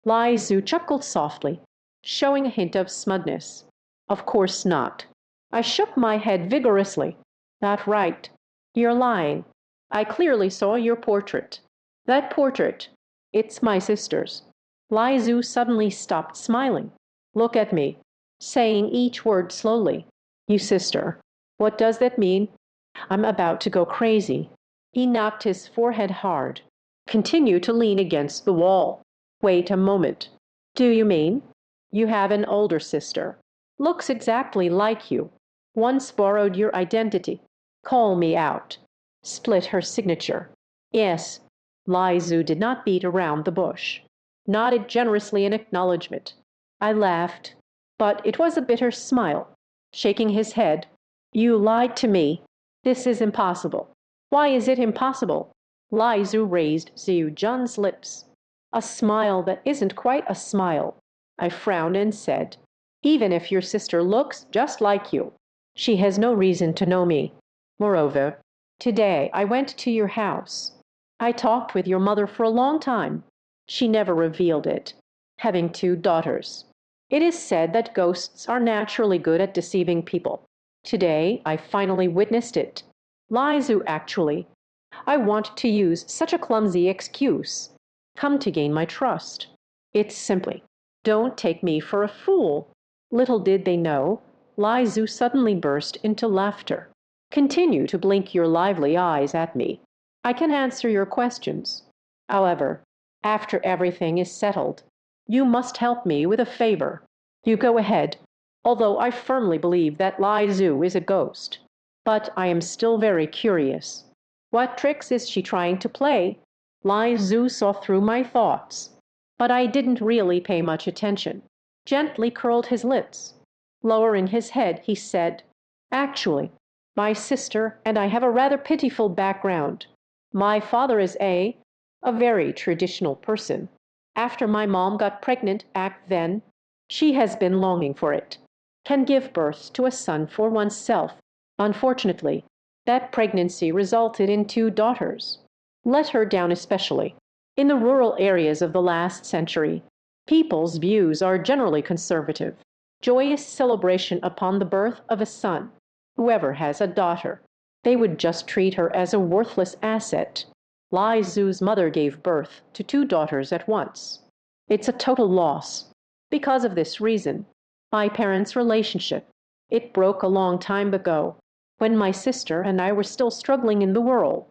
Lai Zhu chuckled softly, showing a hint of smugness. Of course not. I shook my head vigorously. Not right. You're lying. I clearly saw your portrait. That portrait, it's my sister's. Lai Zhu suddenly stopped smiling. Look at me, saying each word slowly. You sister. What does that mean? I'm about to go crazy. He knocked his forehead hard. Continue to lean against the wall. Wait a moment. Do you mean? You have an older sister. Looks exactly like you. Once borrowed your identity. Call me out. Split her signature. Yes. Lai Zhu did not beat around the bush. Nodded generously in acknowledgement. I laughed, but it was a bitter smile. Shaking his head. You lied to me. This is impossible. Why is it impossible? Lai Zhu raised Xiu Jun's lips. A smile that isn't quite a smile. I frowned and said, even if your sister looks just like you, she has no reason to know me. Moreover, today I went to your house. I talked with your mother for a long time. She never revealed it, having 2 daughters. It is said that ghosts are naturally good at deceiving people. Today I finally witnessed it. Lai Zhu, actually. I want to use such a clumsy excuse. Come to gain my trust. It's simply, don't take me for a fool. Little did they know, Lai Zhu suddenly burst into laughter. Continue to blink your lively eyes at me. I can answer your questions. However, after everything is settled, you must help me with a favor. You go ahead, although I firmly believe that Lai Zhu is a ghost. But I am still very curious. What tricks is she trying to play? Lai Zhu saw through my thoughts, but I didn't really pay much attention. Gently curled his lips. Lowering his head, he said, actually, my sister and I have a rather pitiful background. My father is a very traditional person. After my mom got pregnant back then, she has been longing for it. Can give birth to a son for oneself. Unfortunately, that pregnancy resulted in 2 daughters. Let her down especially. In the rural areas of the last century, people's views are generally conservative. Joyous celebration upon the birth of a son. Whoever has a daughter, they would just treat her as a worthless asset. Lai Zu's mother gave birth to two daughters at once. It's a total loss. Because of this reason, my parents' relationship, it broke a long time ago, when my sister and I were still struggling in the world.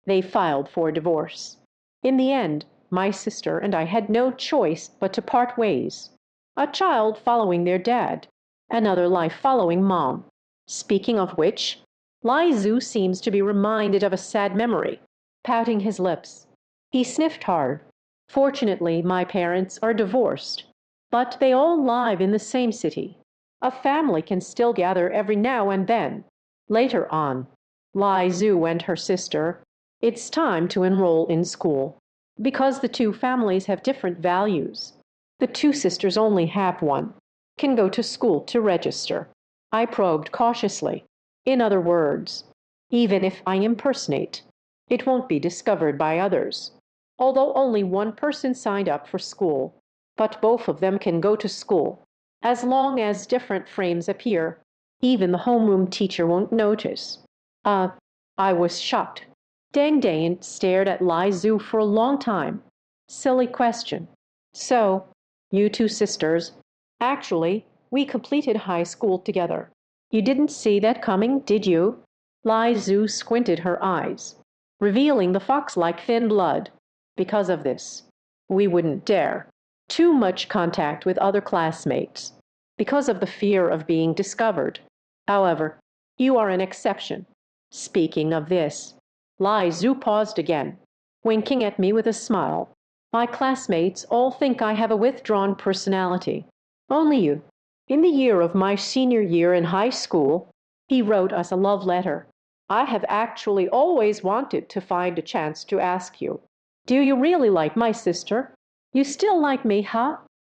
They filed for divorce. In the end, my sister and I had no choice but to part ways. A child following their dad, another life following mom. Speaking of which, Lai Zu seems to be reminded of a sad memory, pouting his lips. He sniffed hard. Fortunately, my parents are divorced, but they all live in the same city. A family can still gather every now and then. Later on, Lai Zu and her sister, it's time to enroll in school. Because the two families have different values, the two sisters only have one, can go to school to register. I probed cautiously. In other words, even if I impersonate, it won't be discovered by others. Although only one person signed up for school, but both of them can go to school. As long as different frames appear, even the homeroom teacher won't notice. I was shocked. Dang Dane stared at Lai Zu for a long time. Silly question. So, you two sisters, actually, we completed high school together. You didn't see that coming, did you? Lai Zu squinted her eyes, revealing the fox-like thin blood. Because of this, we wouldn't dare. Too much contact with other classmates. Because of the fear of being discovered. However, you are an exception. Speaking of this, Lai Zu paused again, winking at me with a smile. My classmates all think I have a withdrawn personality. Only you. In the year of my senior year in high school, he wrote us a love letter. I have actually always wanted to find a chance to ask you, do you really like my sister? You still like me, huh?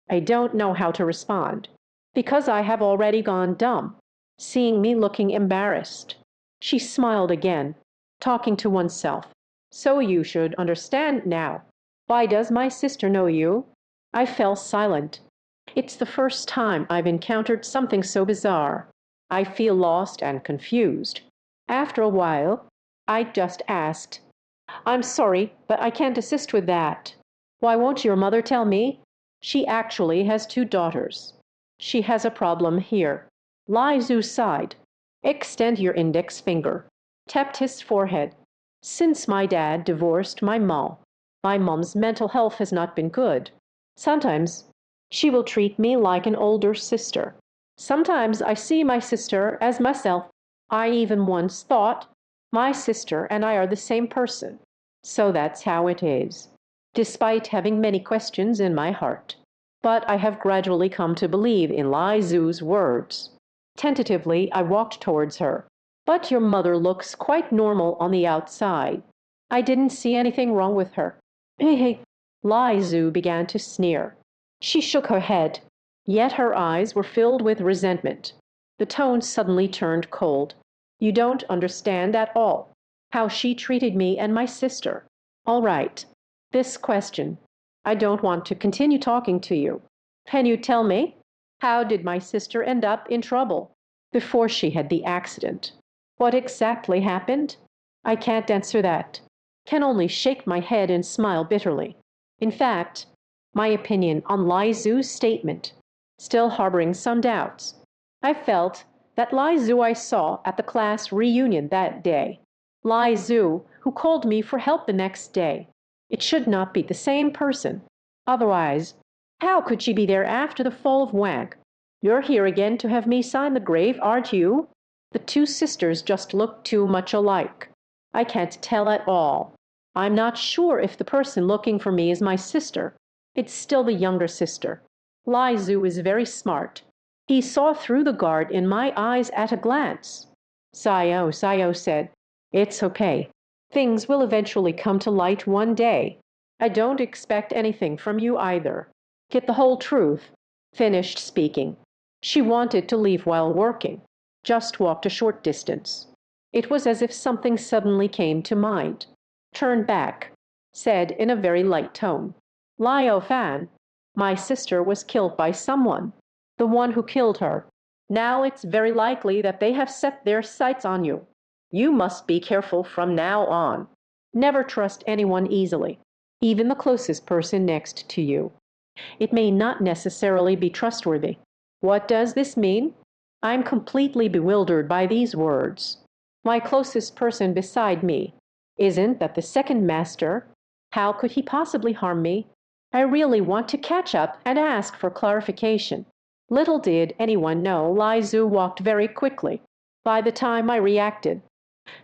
I don't know how to respond, because I have already gone dumb, seeing me looking embarrassed. She smiled again, talking to oneself. So you should understand now. Why does my sister know you? I fell silent. It's the first time I've encountered something so bizarre. I feel lost and confused. After a while, I just asked, I'm sorry, but I can't assist with that. Why won't your mother tell me? She actually has two daughters. She has a problem here. Lai Zu sighed. Extend your index finger. Tapped his forehead. Since my dad divorced my mom's mental health has not been good. Sometimes she will treat me like an older sister. Sometimes I see my sister as myself. I even once thought my sister and I are the same person. So that's how it is, despite having many questions in my heart. But I have gradually come to believe in Lai Zu's words. Tentatively, I walked towards her. But your mother looks quite normal on the outside. I didn't see anything wrong with her. Hey, Lai Zu began to sneer. She shook her head, yet her eyes were filled with resentment. The tone suddenly turned cold. You don't understand at all how she treated me and my sister. All right, this question. I don't want to continue talking to you. Can you tell me? How did my sister end up in trouble before she had the accident? What exactly happened? I can't answer that. Can only shake my head and smile bitterly. In fact, my opinion on Lai Zu's statement, still harboring some doubts. I felt that Lai Zu I saw at the class reunion that day, Lai Zu who called me for help the next day, it should not be the same person. Otherwise, how could she be there after the fall of Wang? You're here again to have me sign the grave, aren't you? The two sisters just look too much alike. I can't tell at all. I'm not sure if the person looking for me is my sister. It's still the younger sister. Lai Zu is very smart. He saw through the guard in my eyes at a glance. Sayo said, it's okay. Things will eventually come to light one day. I don't expect anything from you either. Get the whole truth. Finished speaking. She wanted to leave while working. Just walked a short distance. It was as if something suddenly came to mind. Turned back. said in a very light tone. Liao Fan, my sister was killed by someone, the one who killed her. Now it's very likely that they have set their sights on you. You must be careful from now on. Never trust anyone easily, even the closest person next to you. It may not necessarily be trustworthy. What does this mean? I'm completely bewildered by these words. My closest person beside me. Isn't that the second master? How could he possibly harm me? I really want to catch up and ask for clarification. Little did anyone know Lai Zhu walked very quickly. By the time I reacted,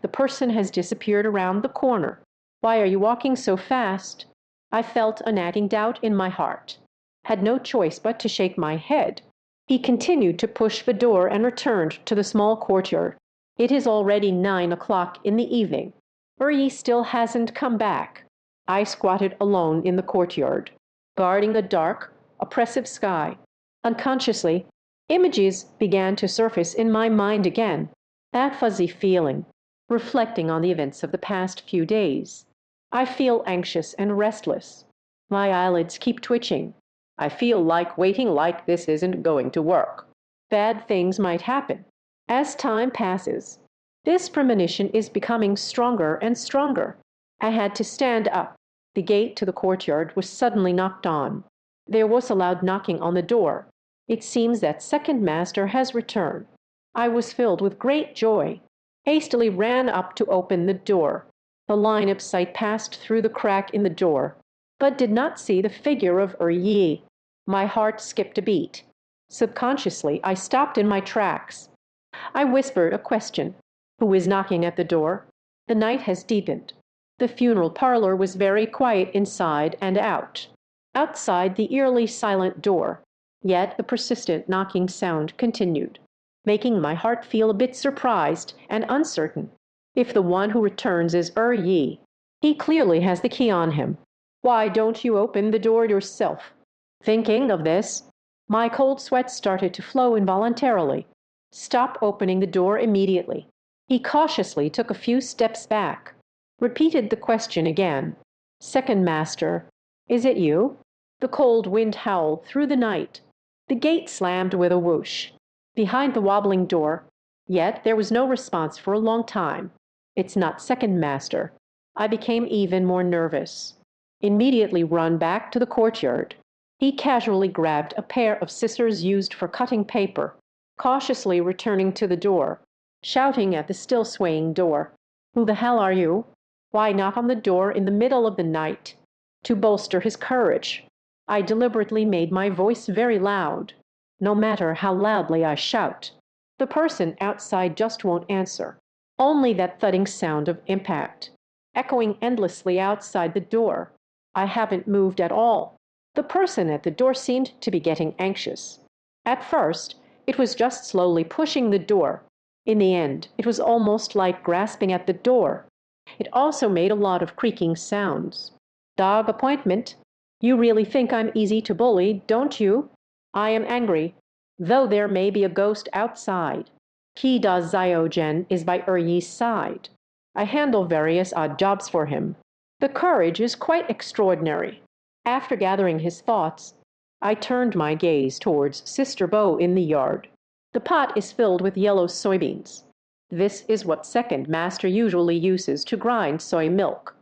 the person has disappeared around the corner. Why are you walking so fast? I felt a nagging doubt in my heart. Had no choice but to shake my head. He continued to push the door and returned to the small courtyard. It is already 9 o'clock in the evening. Yi still hasn't come back. I squatted alone in the courtyard, guarding the dark, oppressive sky. Unconsciously, images began to surface in my mind again. That fuzzy feeling, reflecting on the events of the past few days. I feel anxious and restless. My eyelids keep twitching. I feel like waiting like this isn't going to work. Bad things might happen. As time passes, this premonition is becoming stronger and stronger. I had to stand up. The gate to the courtyard was suddenly knocked on. There was a loud knocking on the door. It seems that second master has returned. I was filled with great joy. Hastily ran up to open the door. The line of sight passed through the crack in the door, but did not see the figure of Yi. My heart skipped a beat. Subconsciously, I stopped in my tracks. I whispered a question. Who is knocking at the door? The night has deepened. The funeral parlor was very quiet inside and out. Outside the eerily silent door, yet the persistent knocking sound continued, making my heart feel a bit surprised and uncertain. If the one who returns is Yi, he clearly has the key on him. Why don't you open the door yourself? Thinking of this, my cold sweat started to flow involuntarily. Stop opening the door immediately. He cautiously took a few steps back, repeated the question again. Second master, is it you? The cold wind howled through the night. The gate slammed with a whoosh. Behind the wobbling door, yet there was no response for a long time. It's not second master. I became even more nervous. Immediately run back to the courtyard. He casually grabbed a pair of scissors used for cutting paper, cautiously returning to the door, shouting at the still swaying door. Who the hell are you? Why knock on the door in the middle of the night? To bolster his courage, I deliberately made my voice very loud. No matter how loudly I shout, the person outside just won't answer. Only that thudding sound of impact, echoing endlessly outside the door. I haven't moved at all. The person at the door seemed to be getting anxious. At first, it was just slowly pushing the door. In the end, it was almost like grasping at the door. It also made a lot of creaking sounds. Dog appointment. You really think I'm easy to bully, don't you? I am angry, though there may be a ghost outside. Qi Da Ziogen is by Yi's side. I handle various odd jobs for him. The courage is quite extraordinary. After gathering his thoughts, I turned my gaze towards Sister Bo in the yard. The pot is filled with yellow soybeans. This is what second master usually uses to grind soy milk.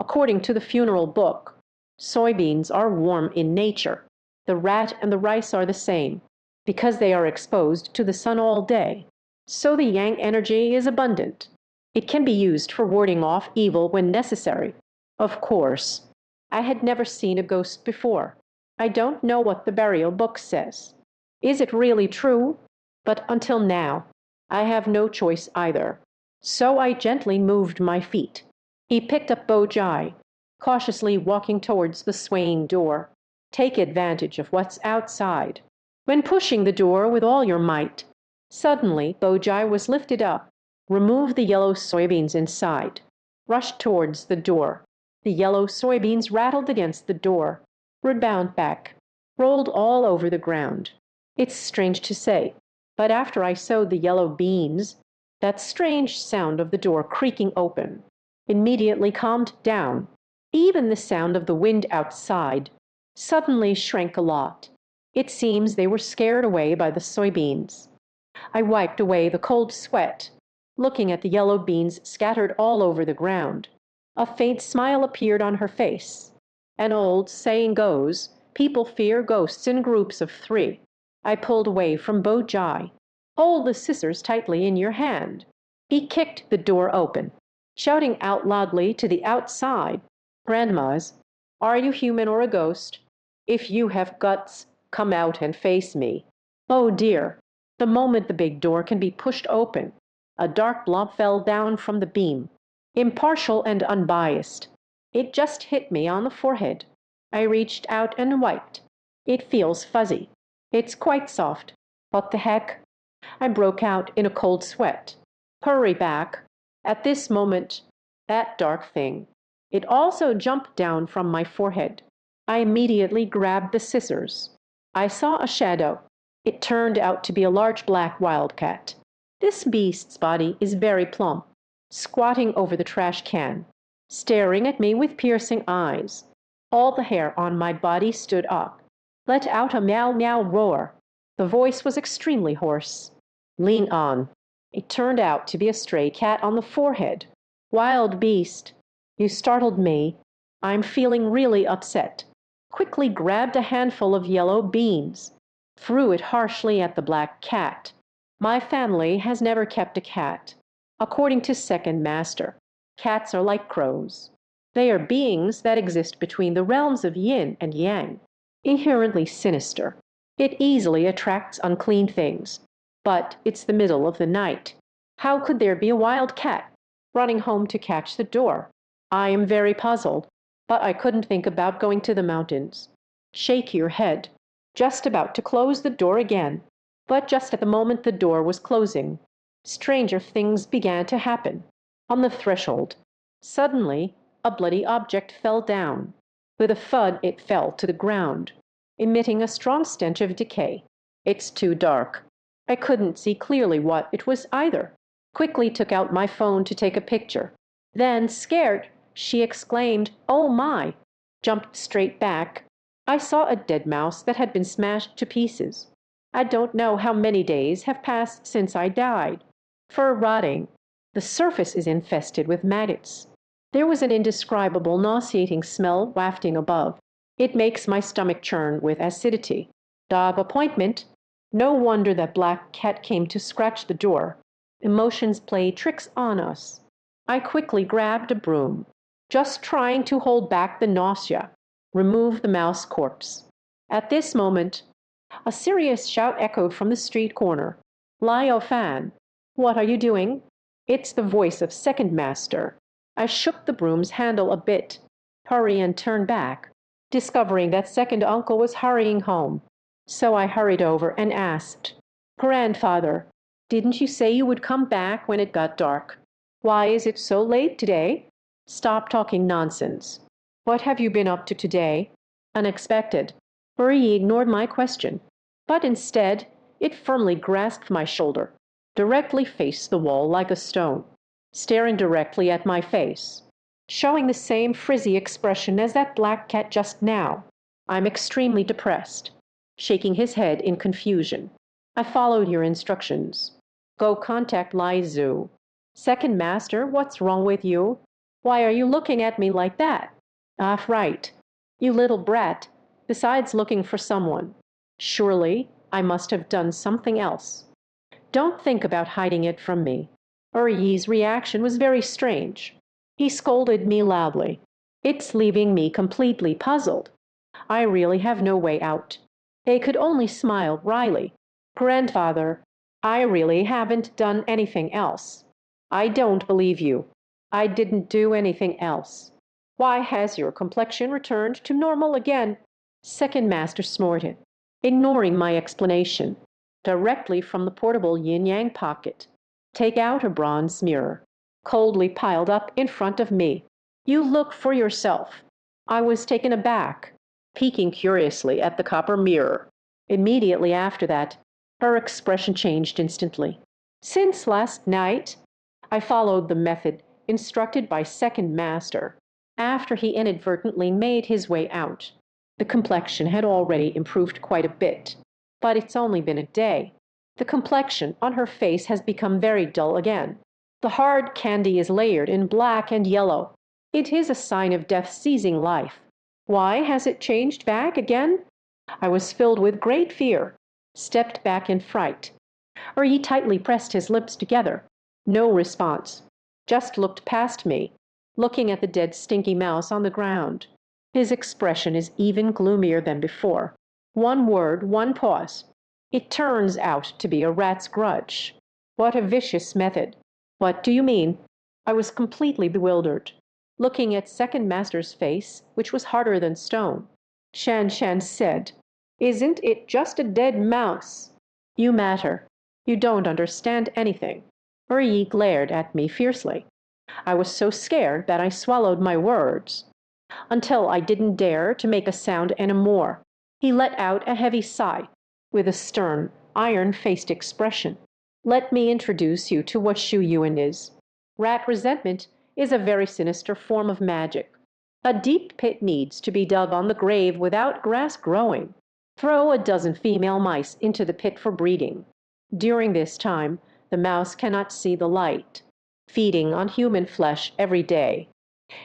According to the funeral book, soybeans are warm in nature. The rat and the rice are the same, because they are exposed to the sun all day. So the yang energy is abundant. It can be used for warding off evil when necessary. Of course, I had never seen a ghost before. I don't know what the burial book says. Is it really true? But until now, I have no choice either. So I gently moved my feet. He picked up Bo Jai, cautiously walking towards the swaying door. Take advantage of what's outside. When pushing the door with all your might, suddenly Bo Jai was lifted up, removed the yellow soybeans inside, rushed towards the door. The yellow soybeans rattled against the door, rebounded back, rolled all over the ground. It's strange to say, but after I sowed the yellow beans, that strange sound of the door creaking open immediately calmed down. Even the sound of the wind outside suddenly shrank a lot. It seems they were scared away by the soybeans. I wiped away the cold sweat, looking at the yellow beans scattered all over the ground. A faint smile appeared on her face. An old saying goes, people fear ghosts in groups of three. I pulled away from Bo Jai. Hold the scissors tightly in your hand. He kicked the door open, shouting out loudly to the outside, Grandmas, are you human or a ghost? If you have guts, come out and face me. Oh dear, the moment the big door can be pushed open, a dark blob fell down from the beam, impartial and unbiased. It just hit me on the forehead. I reached out and wiped. It feels fuzzy. It's quite soft. What the heck? I broke out in a cold sweat. Hurry back. At this moment, that dark thing. It also jumped down from my forehead. I immediately grabbed the scissors. I saw a shadow. It turned out to be a large black wildcat. This beast's body is very plump, squatting over the trash can, staring at me with piercing eyes. All the hair on my body stood up, let out a meow meow roar. The voice was extremely hoarse. Lean on. It turned out to be a stray cat on the forehead. Wild beast. You startled me. I'm feeling really upset. Quickly grabbed a handful of yellow beans, threw it harshly at the black cat. My family has never kept a cat. According to Second Master, cats are like crows. They are beings that exist between the realms of yin and yang, inherently sinister. It easily attracts unclean things. But it's the middle of the night. How could there be a wild cat running home to catch the door? I am very puzzled, but I couldn't think about going to the mountains. Shake your head. Just about to close the door again. But just at the moment the door was closing, stranger things began to happen. On the threshold, suddenly, a bloody object fell down. With a thud, it fell to the ground, emitting a strong stench of decay. It's too dark. I couldn't see clearly what it was either. Quickly took out my phone to take a picture. Then, scared, she exclaimed, "Oh my!" Jumped straight back. I saw a dead mouse that had been smashed to pieces. I don't know how many days have passed since I died. Fur rotting. The surface is infested with maggots. There was an indescribable nauseating smell wafting above. It makes my stomach churn with acidity. Dog appointment. No wonder that black cat came to scratch the door. Emotions play tricks on us. I quickly grabbed a broom, just trying to hold back the nausea, remove the mouse corpse. At this moment, a serious shout echoed from the street corner. Lio Fan, what are you doing? It's the voice of Second Master. I shook the broom's handle a bit, hurry and turn back, discovering that Second Uncle was hurrying home. So I hurried over and asked, Grandfather, didn't you say you would come back when it got dark? Why is it so late today? Stop talking nonsense. What have you been up to today? Unexpected. Marie ignored my question, but instead it firmly grasped my shoulder, directly faced the wall like a stone, staring directly at my face, showing the same frizzy expression as that black cat just now. I'm extremely depressed, shaking his head in confusion. I followed your instructions. Go contact Lai Zhu. Second Master, what's wrong with you? Why are you looking at me like that? Ah, right. You little brat. Besides looking for someone, surely I must have done something else. Don't think about hiding it from me. Yi's reaction was very strange. He scolded me loudly. It's leaving me completely puzzled. I really have no way out. They could only smile wryly. Grandfather, I really haven't done anything else. I don't believe you. I didn't do anything else. Why has your complexion returned to normal again? Second Master snorted, ignoring my explanation. Directly from the portable yin-yang pocket, take out a bronze mirror, coldly piled up in front of me. You look for yourself. I was taken aback, peeking curiously at the copper mirror. Immediately after that, her expression changed instantly. Since last night, I followed the method instructed by Second Master. after he inadvertently made his way out. The complexion had already improved quite a bit, but it's only been a day. The complexion on her face has become very dull again. The hard candy is layered in black and yellow. It is a sign of death seizing life. Why has it changed back again? I was filled with great fear, stepped back in fright. He tightly pressed his lips together. No response. Just looked past me, looking at the dead stinky mouse on the ground. His expression is even gloomier than before. One word, one pause. It turns out to be a rat's grudge. What a vicious method. What do you mean? I was completely bewildered, looking at second master's face, which was harder than stone. Shan Shan said, "Isn't it just a dead mouse?" "You matter. You don't understand anything." Yi glared at me fiercely. I was so scared that I swallowed my words, until I didn't dare to make a sound anymore. He let out a heavy sigh, with a stern, iron-faced expression. "Let me introduce you to what Shu Yuan is. Rat resentment is a very sinister form of magic. A deep pit needs to be dug on the grave without grass growing. Throw a dozen female mice into the pit for breeding. During this time, the mouse cannot see the light, feeding on human flesh every day.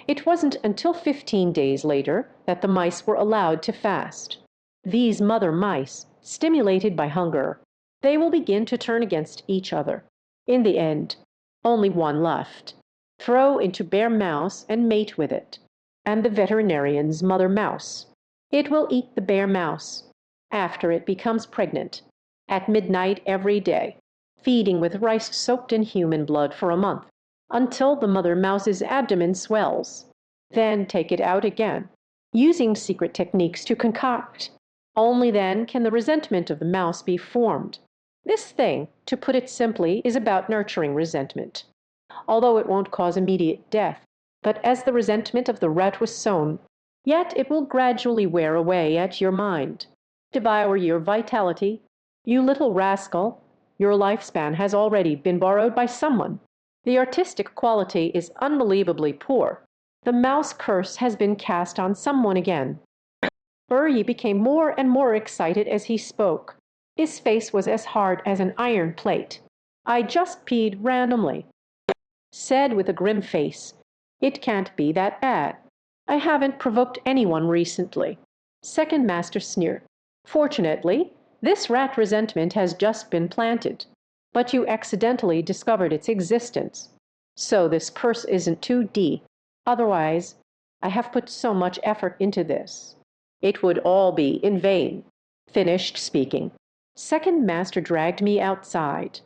It wasn't until 15 days later that the mice were allowed to fast. These mother mice, stimulated by hunger, they will begin to turn against each other. In the end, only one left. Throw into bear mouse and mate with it, and the veterinarian's mother mouse. It will eat the bear mouse after it becomes pregnant, at midnight every day, feeding with rice soaked in human blood for a month, until the mother mouse's abdomen swells. Then take it out again, using secret techniques to concoct. Only then can the resentment of the mouse be formed. This thing, to put it simply, is about nurturing resentment, although it won't cause immediate death. But as the resentment of the rat was sown, yet it will gradually wear away at your mind, devour your vitality. You little rascal, your lifespan has already been borrowed by someone. The artistic quality is unbelievably poor. The mouse curse has been cast on someone again." Yi became more and more excited as he spoke. His face was as hard as an iron plate. "I just peed randomly," said with a grim face. "It can't be that bad. I haven't provoked anyone recently." Second master sneered. "Fortunately, this rat resentment has just been planted, but you accidentally discovered its existence. So this curse isn't too deep. Otherwise, I have put so much effort into this. It would all be in vain." Finished speaking, second master dragged me outside,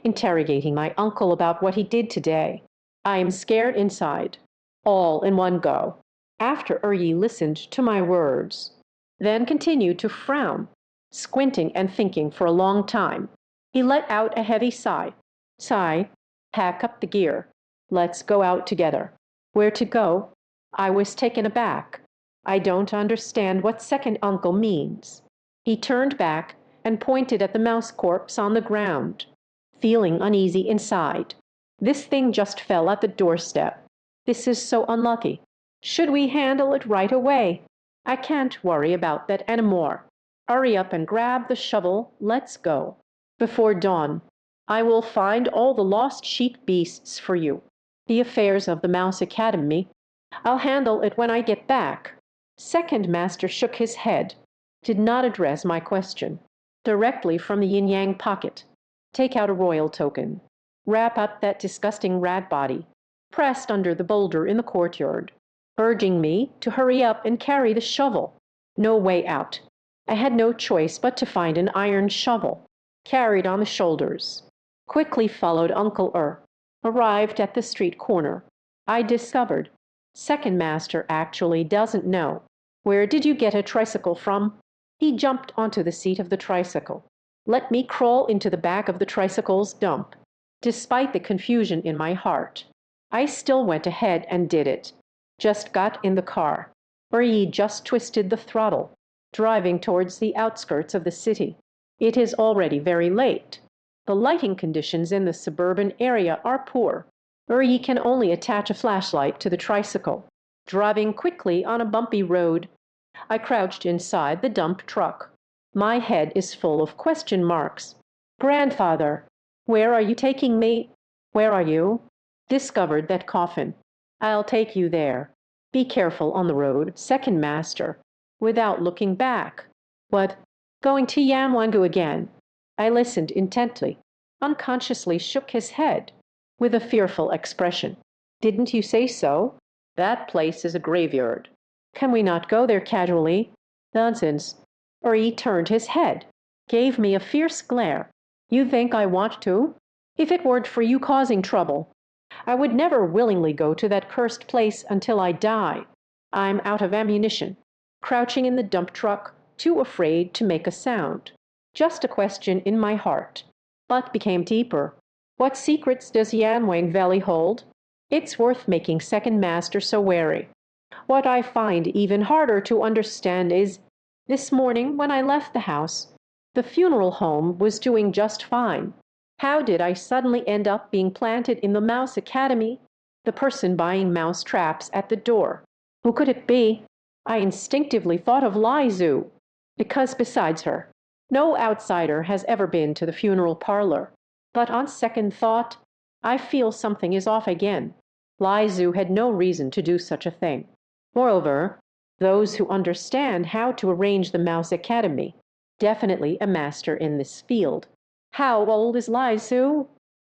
interrogating my uncle about what he did today. I am scared inside, all in one go. After Yi listened to my words, then continued to frown, squinting and thinking for a long time. He let out a heavy sigh. "Sigh, pack up the gear. Let's go out together." "Where to go?" I was taken aback. "I don't understand what second uncle means." He turned back and pointed at the mouse corpse on the ground, feeling uneasy inside. "This thing just fell at the doorstep. This is so unlucky. Should we handle it right away?" "I can't worry about that anymore. Hurry up and grab the shovel. Let's go. Before dawn, I will find all the lost sheep beasts for you. The affairs of the Mouse Academy, I'll handle it when I get back." Second master shook his head, did not address my question. Directly from the yin-yang pocket, take out a royal token. Wrap up that disgusting rat body, pressed under the boulder in the courtyard, urging me to hurry up and carry the shovel. No way out. I had no choice but to find an iron shovel, carried on the shoulders. Quickly followed Uncle Arrived at the street corner. I discovered second master actually doesn't know. "Where did you get a tricycle from?" He jumped onto the seat of the tricycle. Let me crawl into the back of the tricycle's dump. Despite the confusion in my heart, I still went ahead and did it. Just got in the car. He just twisted the throttle, driving towards the outskirts of the city. It is already very late. The lighting conditions in the suburban area are poor, or he can only attach a flashlight to the tricycle. driving quickly on a bumpy road. I crouched inside the dump truck. My head is full of question marks. Grandfather, where are you taking me? Where are you? Discovered that coffin. I'll take you there. Be careful on the road, second master. Without looking back. What? Going to Yanwangu again? I listened intently, unconsciously shook his head, with a fearful expression. Didn't you say so? That place is a graveyard. Can we not go there casually? Nonsense. Uri turned his head, gave me a fierce glare. You think I want to? If it weren't for you causing trouble, I would never willingly go to that cursed place until I die. I'm out of ammunition, crouching in the dump truck, too afraid to make a sound. Just a question in my heart, but became deeper. What secrets does Yanwang Valley hold? It's worth making second master so wary. What I find even harder to understand is, this morning when I left the house, the funeral home was doing just fine. How did I suddenly end up being planted in the Mouse Academy? The person buying mouse traps at the door. Who could it be? I instinctively thought of Lai Zhu, because besides her, no outsider has ever been to the funeral parlor. But on second thought, I feel something is off again. Lai Zhu had no reason to do such a thing. Moreover, those who understand how to arrange the Mouse Academy, definitely a master in this field. How old is Lai Zhu?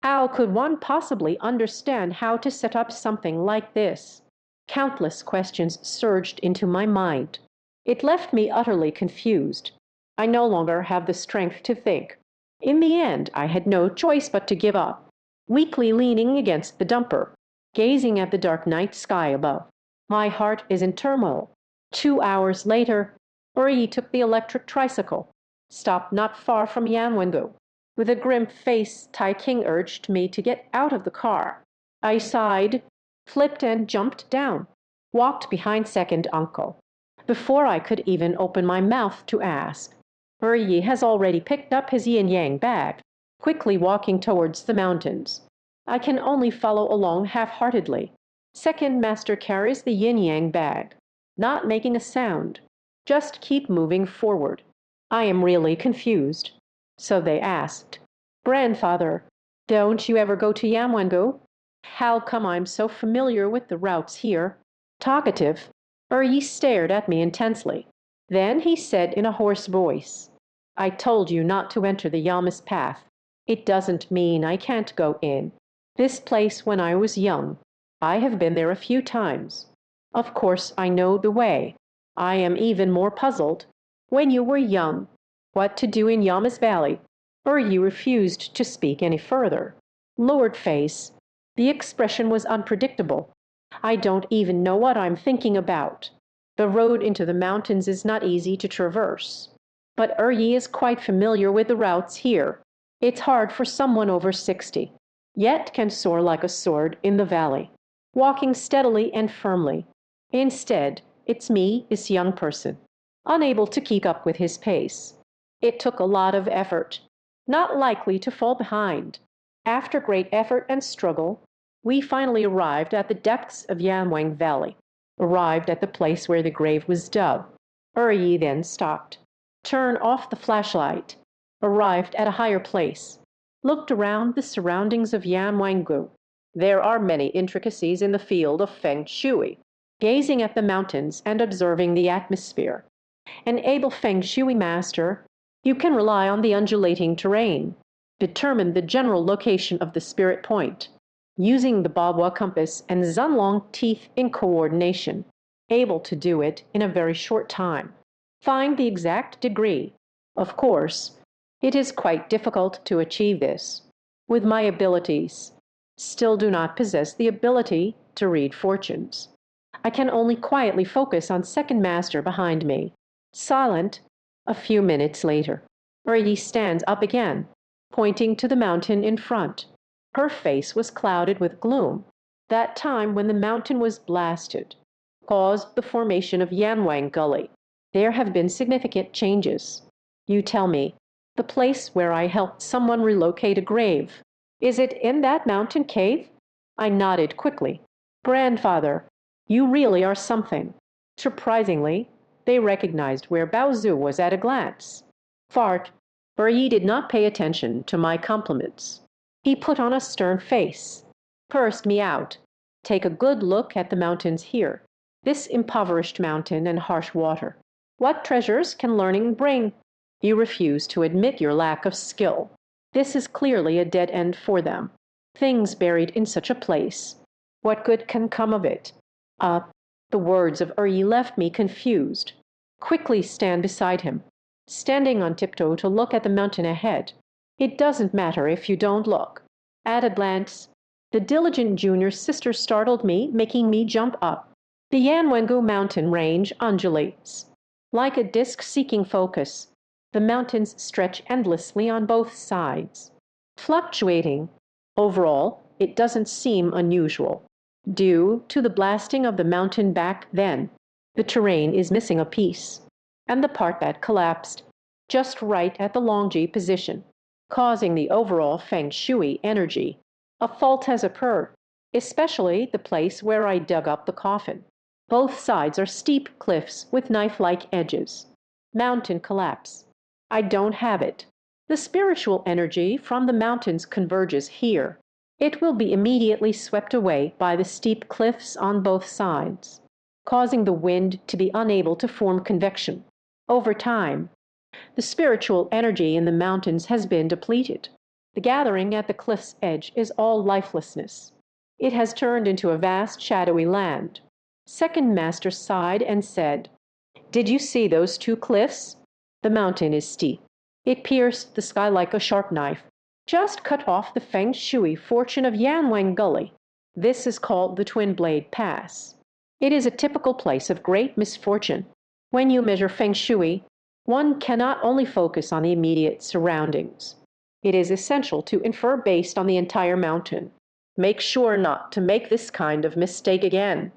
How could one possibly understand how to set up something like this? Countless questions surged into my mind. It left me utterly confused. I no longer have the strength to think. In the end, I had no choice but to give up, weakly leaning against the dumper, gazing at the dark night sky above. My heart is in turmoil. 2 hours later, Uri took the electric tricycle, stopped not far from Yanwangu. With a grim face, Tai King urged me to get out of the car. I sighed, flipped and jumped down, walked behind second uncle. Before I could even open my mouth to ask, Uri has already picked up his yin-yang bag, quickly walking towards the mountains. I can only follow along half-heartedly. Second master carries the yin-yang bag, not making a sound. Just keep moving forward. I am really confused. So they asked, Grandfather, don't you ever go to Yamwangu? How come I'm so familiar with the routes here? Talkative, Uri stared at me intensely. Then he said in a hoarse voice, I told you not to enter the Yamas path. It doesn't mean I can't go in. This place when I was young. I have been there a few times. Of course I know the way. I am even more puzzled. When you were young, what to do in Yamas Valley? Uri refused to speak any further. Lowered face. The expression was unpredictable. I don't even know what I'm thinking about. The road into the mountains is not easy to traverse. But Uri is quite familiar with the routes here. It's hard for someone over 60, yet can soar like a sword in the valley, walking steadily and firmly. Instead, it's me, this young person, unable to keep up with his pace. It took a lot of effort, not likely to fall behind. After great effort and struggle, we finally arrived at the depths of Yanwang Valley, arrived at the place where the grave was dug. Uri then stopped, turned off the flashlight, arrived at a higher place, looked around the surroundings of Yanwangu. There are many intricacies in the field of Feng Shui, gazing at the mountains and observing the atmosphere. An able Feng Shui master, you can rely on the undulating terrain, determine the general location of the spirit point, using the Bagua compass and Zunlong teeth in coordination, able to do it in a very short time. Find the exact degree. Of course, it is quite difficult to achieve this. With my abilities, still do not possess the ability to read fortunes. I can only quietly focus on second master behind me. Silent, a few minutes later, Uri stands up again, pointing to the mountain in front. Her face was clouded with gloom. That time when the mountain was blasted caused the formation of Yanwang Gully. There have been significant changes. You tell me, the place where I helped someone relocate a grave, is it in that mountain cave? I nodded quickly. Grandfather, You really are something." Surprisingly, they recognized where Baozu was at a glance. Fart, for he did not pay attention to my compliments. He put on a stern face, cursed me out. "Take a good look at the mountains here. This impoverished mountain and harsh water. What treasures can learning bring? You refuse to admit your lack of skill. This is clearly a dead end for them. Things buried in such a place. What good can come of it?" The words of Uri left me confused. Quickly stand beside him, standing on tiptoe to look at the mountain ahead. "It doesn't matter if you don't look." At a glance, the diligent junior sister startled me, making me jump up. The Yanwengu mountain range undulates. Like a disc seeking focus, the mountains stretch endlessly on both sides. Fluctuating, overall, it doesn't seem unusual. Due to the blasting of the mountain back then, the terrain is missing a piece, and the part that collapsed just right at the Longji position, causing the overall Feng Shui energy. A fault has occurred, especially the place where I dug up the coffin. Both sides are steep cliffs with knife-like edges. Mountain collapse. I don't have it. The spiritual energy from the mountains converges here. It will be immediately swept away by the steep cliffs on both sides, causing the wind to be unable to form convection. Over time, the spiritual energy in the mountains has been depleted. The gathering at the cliff's edge is all lifelessness. It has turned into a vast shadowy land. Second Master sighed and said, "Did you see those two cliffs? The mountain is steep. It pierced the sky like a sharp knife. Just cut off the Feng Shui fortune of Yanwang Gully. This is called the Twin Blade Pass. It is a typical place of great misfortune. When you measure Feng Shui, one cannot only focus on the immediate surroundings. It is essential to infer based on the entire mountain. Make sure not to make this kind of mistake again."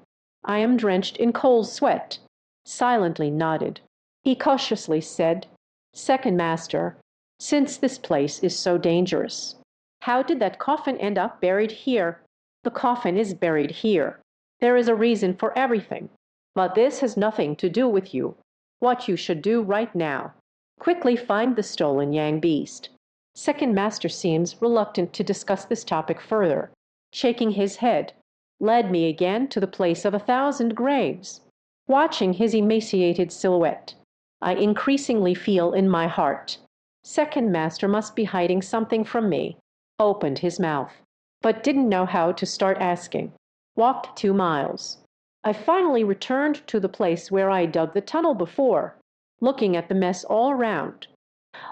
I am drenched in cold sweat. Silently nodded. He cautiously said, "Second Master, since this place is so dangerous, how did that coffin end up buried here?" "The coffin is buried here. There is a reason for everything. But this has nothing to do with you. What you should do right now, quickly find the stolen Yang beast." Second Master seems reluctant to discuss this topic further. Shaking his head, led me again to the place of 1,000 graves. Watching his emaciated silhouette, I increasingly feel in my heart, Second Master must be hiding something from me. Opened his mouth, but didn't know how to start asking. Walked 2 miles. I finally returned to the place where I dug the tunnel before, looking at the mess all around.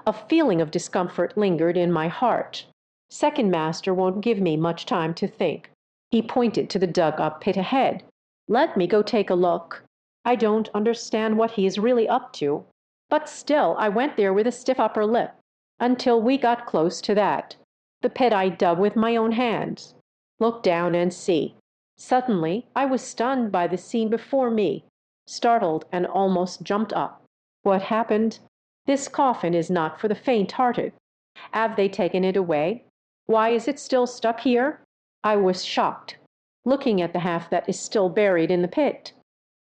A feeling of discomfort lingered in my heart. Second Master won't give me much time to think. He pointed to the dug-up pit ahead. "Let me go take a look." I don't understand what he is really up to, but still I went there with a stiff upper lip, until we got close to that. The pit I dug with my own hands. Look down and see. Suddenly I was stunned by the scene before me, startled and almost jumped up. What happened? This coffin is not for the faint-hearted. Have they taken it away? Why is it still stuck here? I was shocked, looking at the half that is still buried in the pit.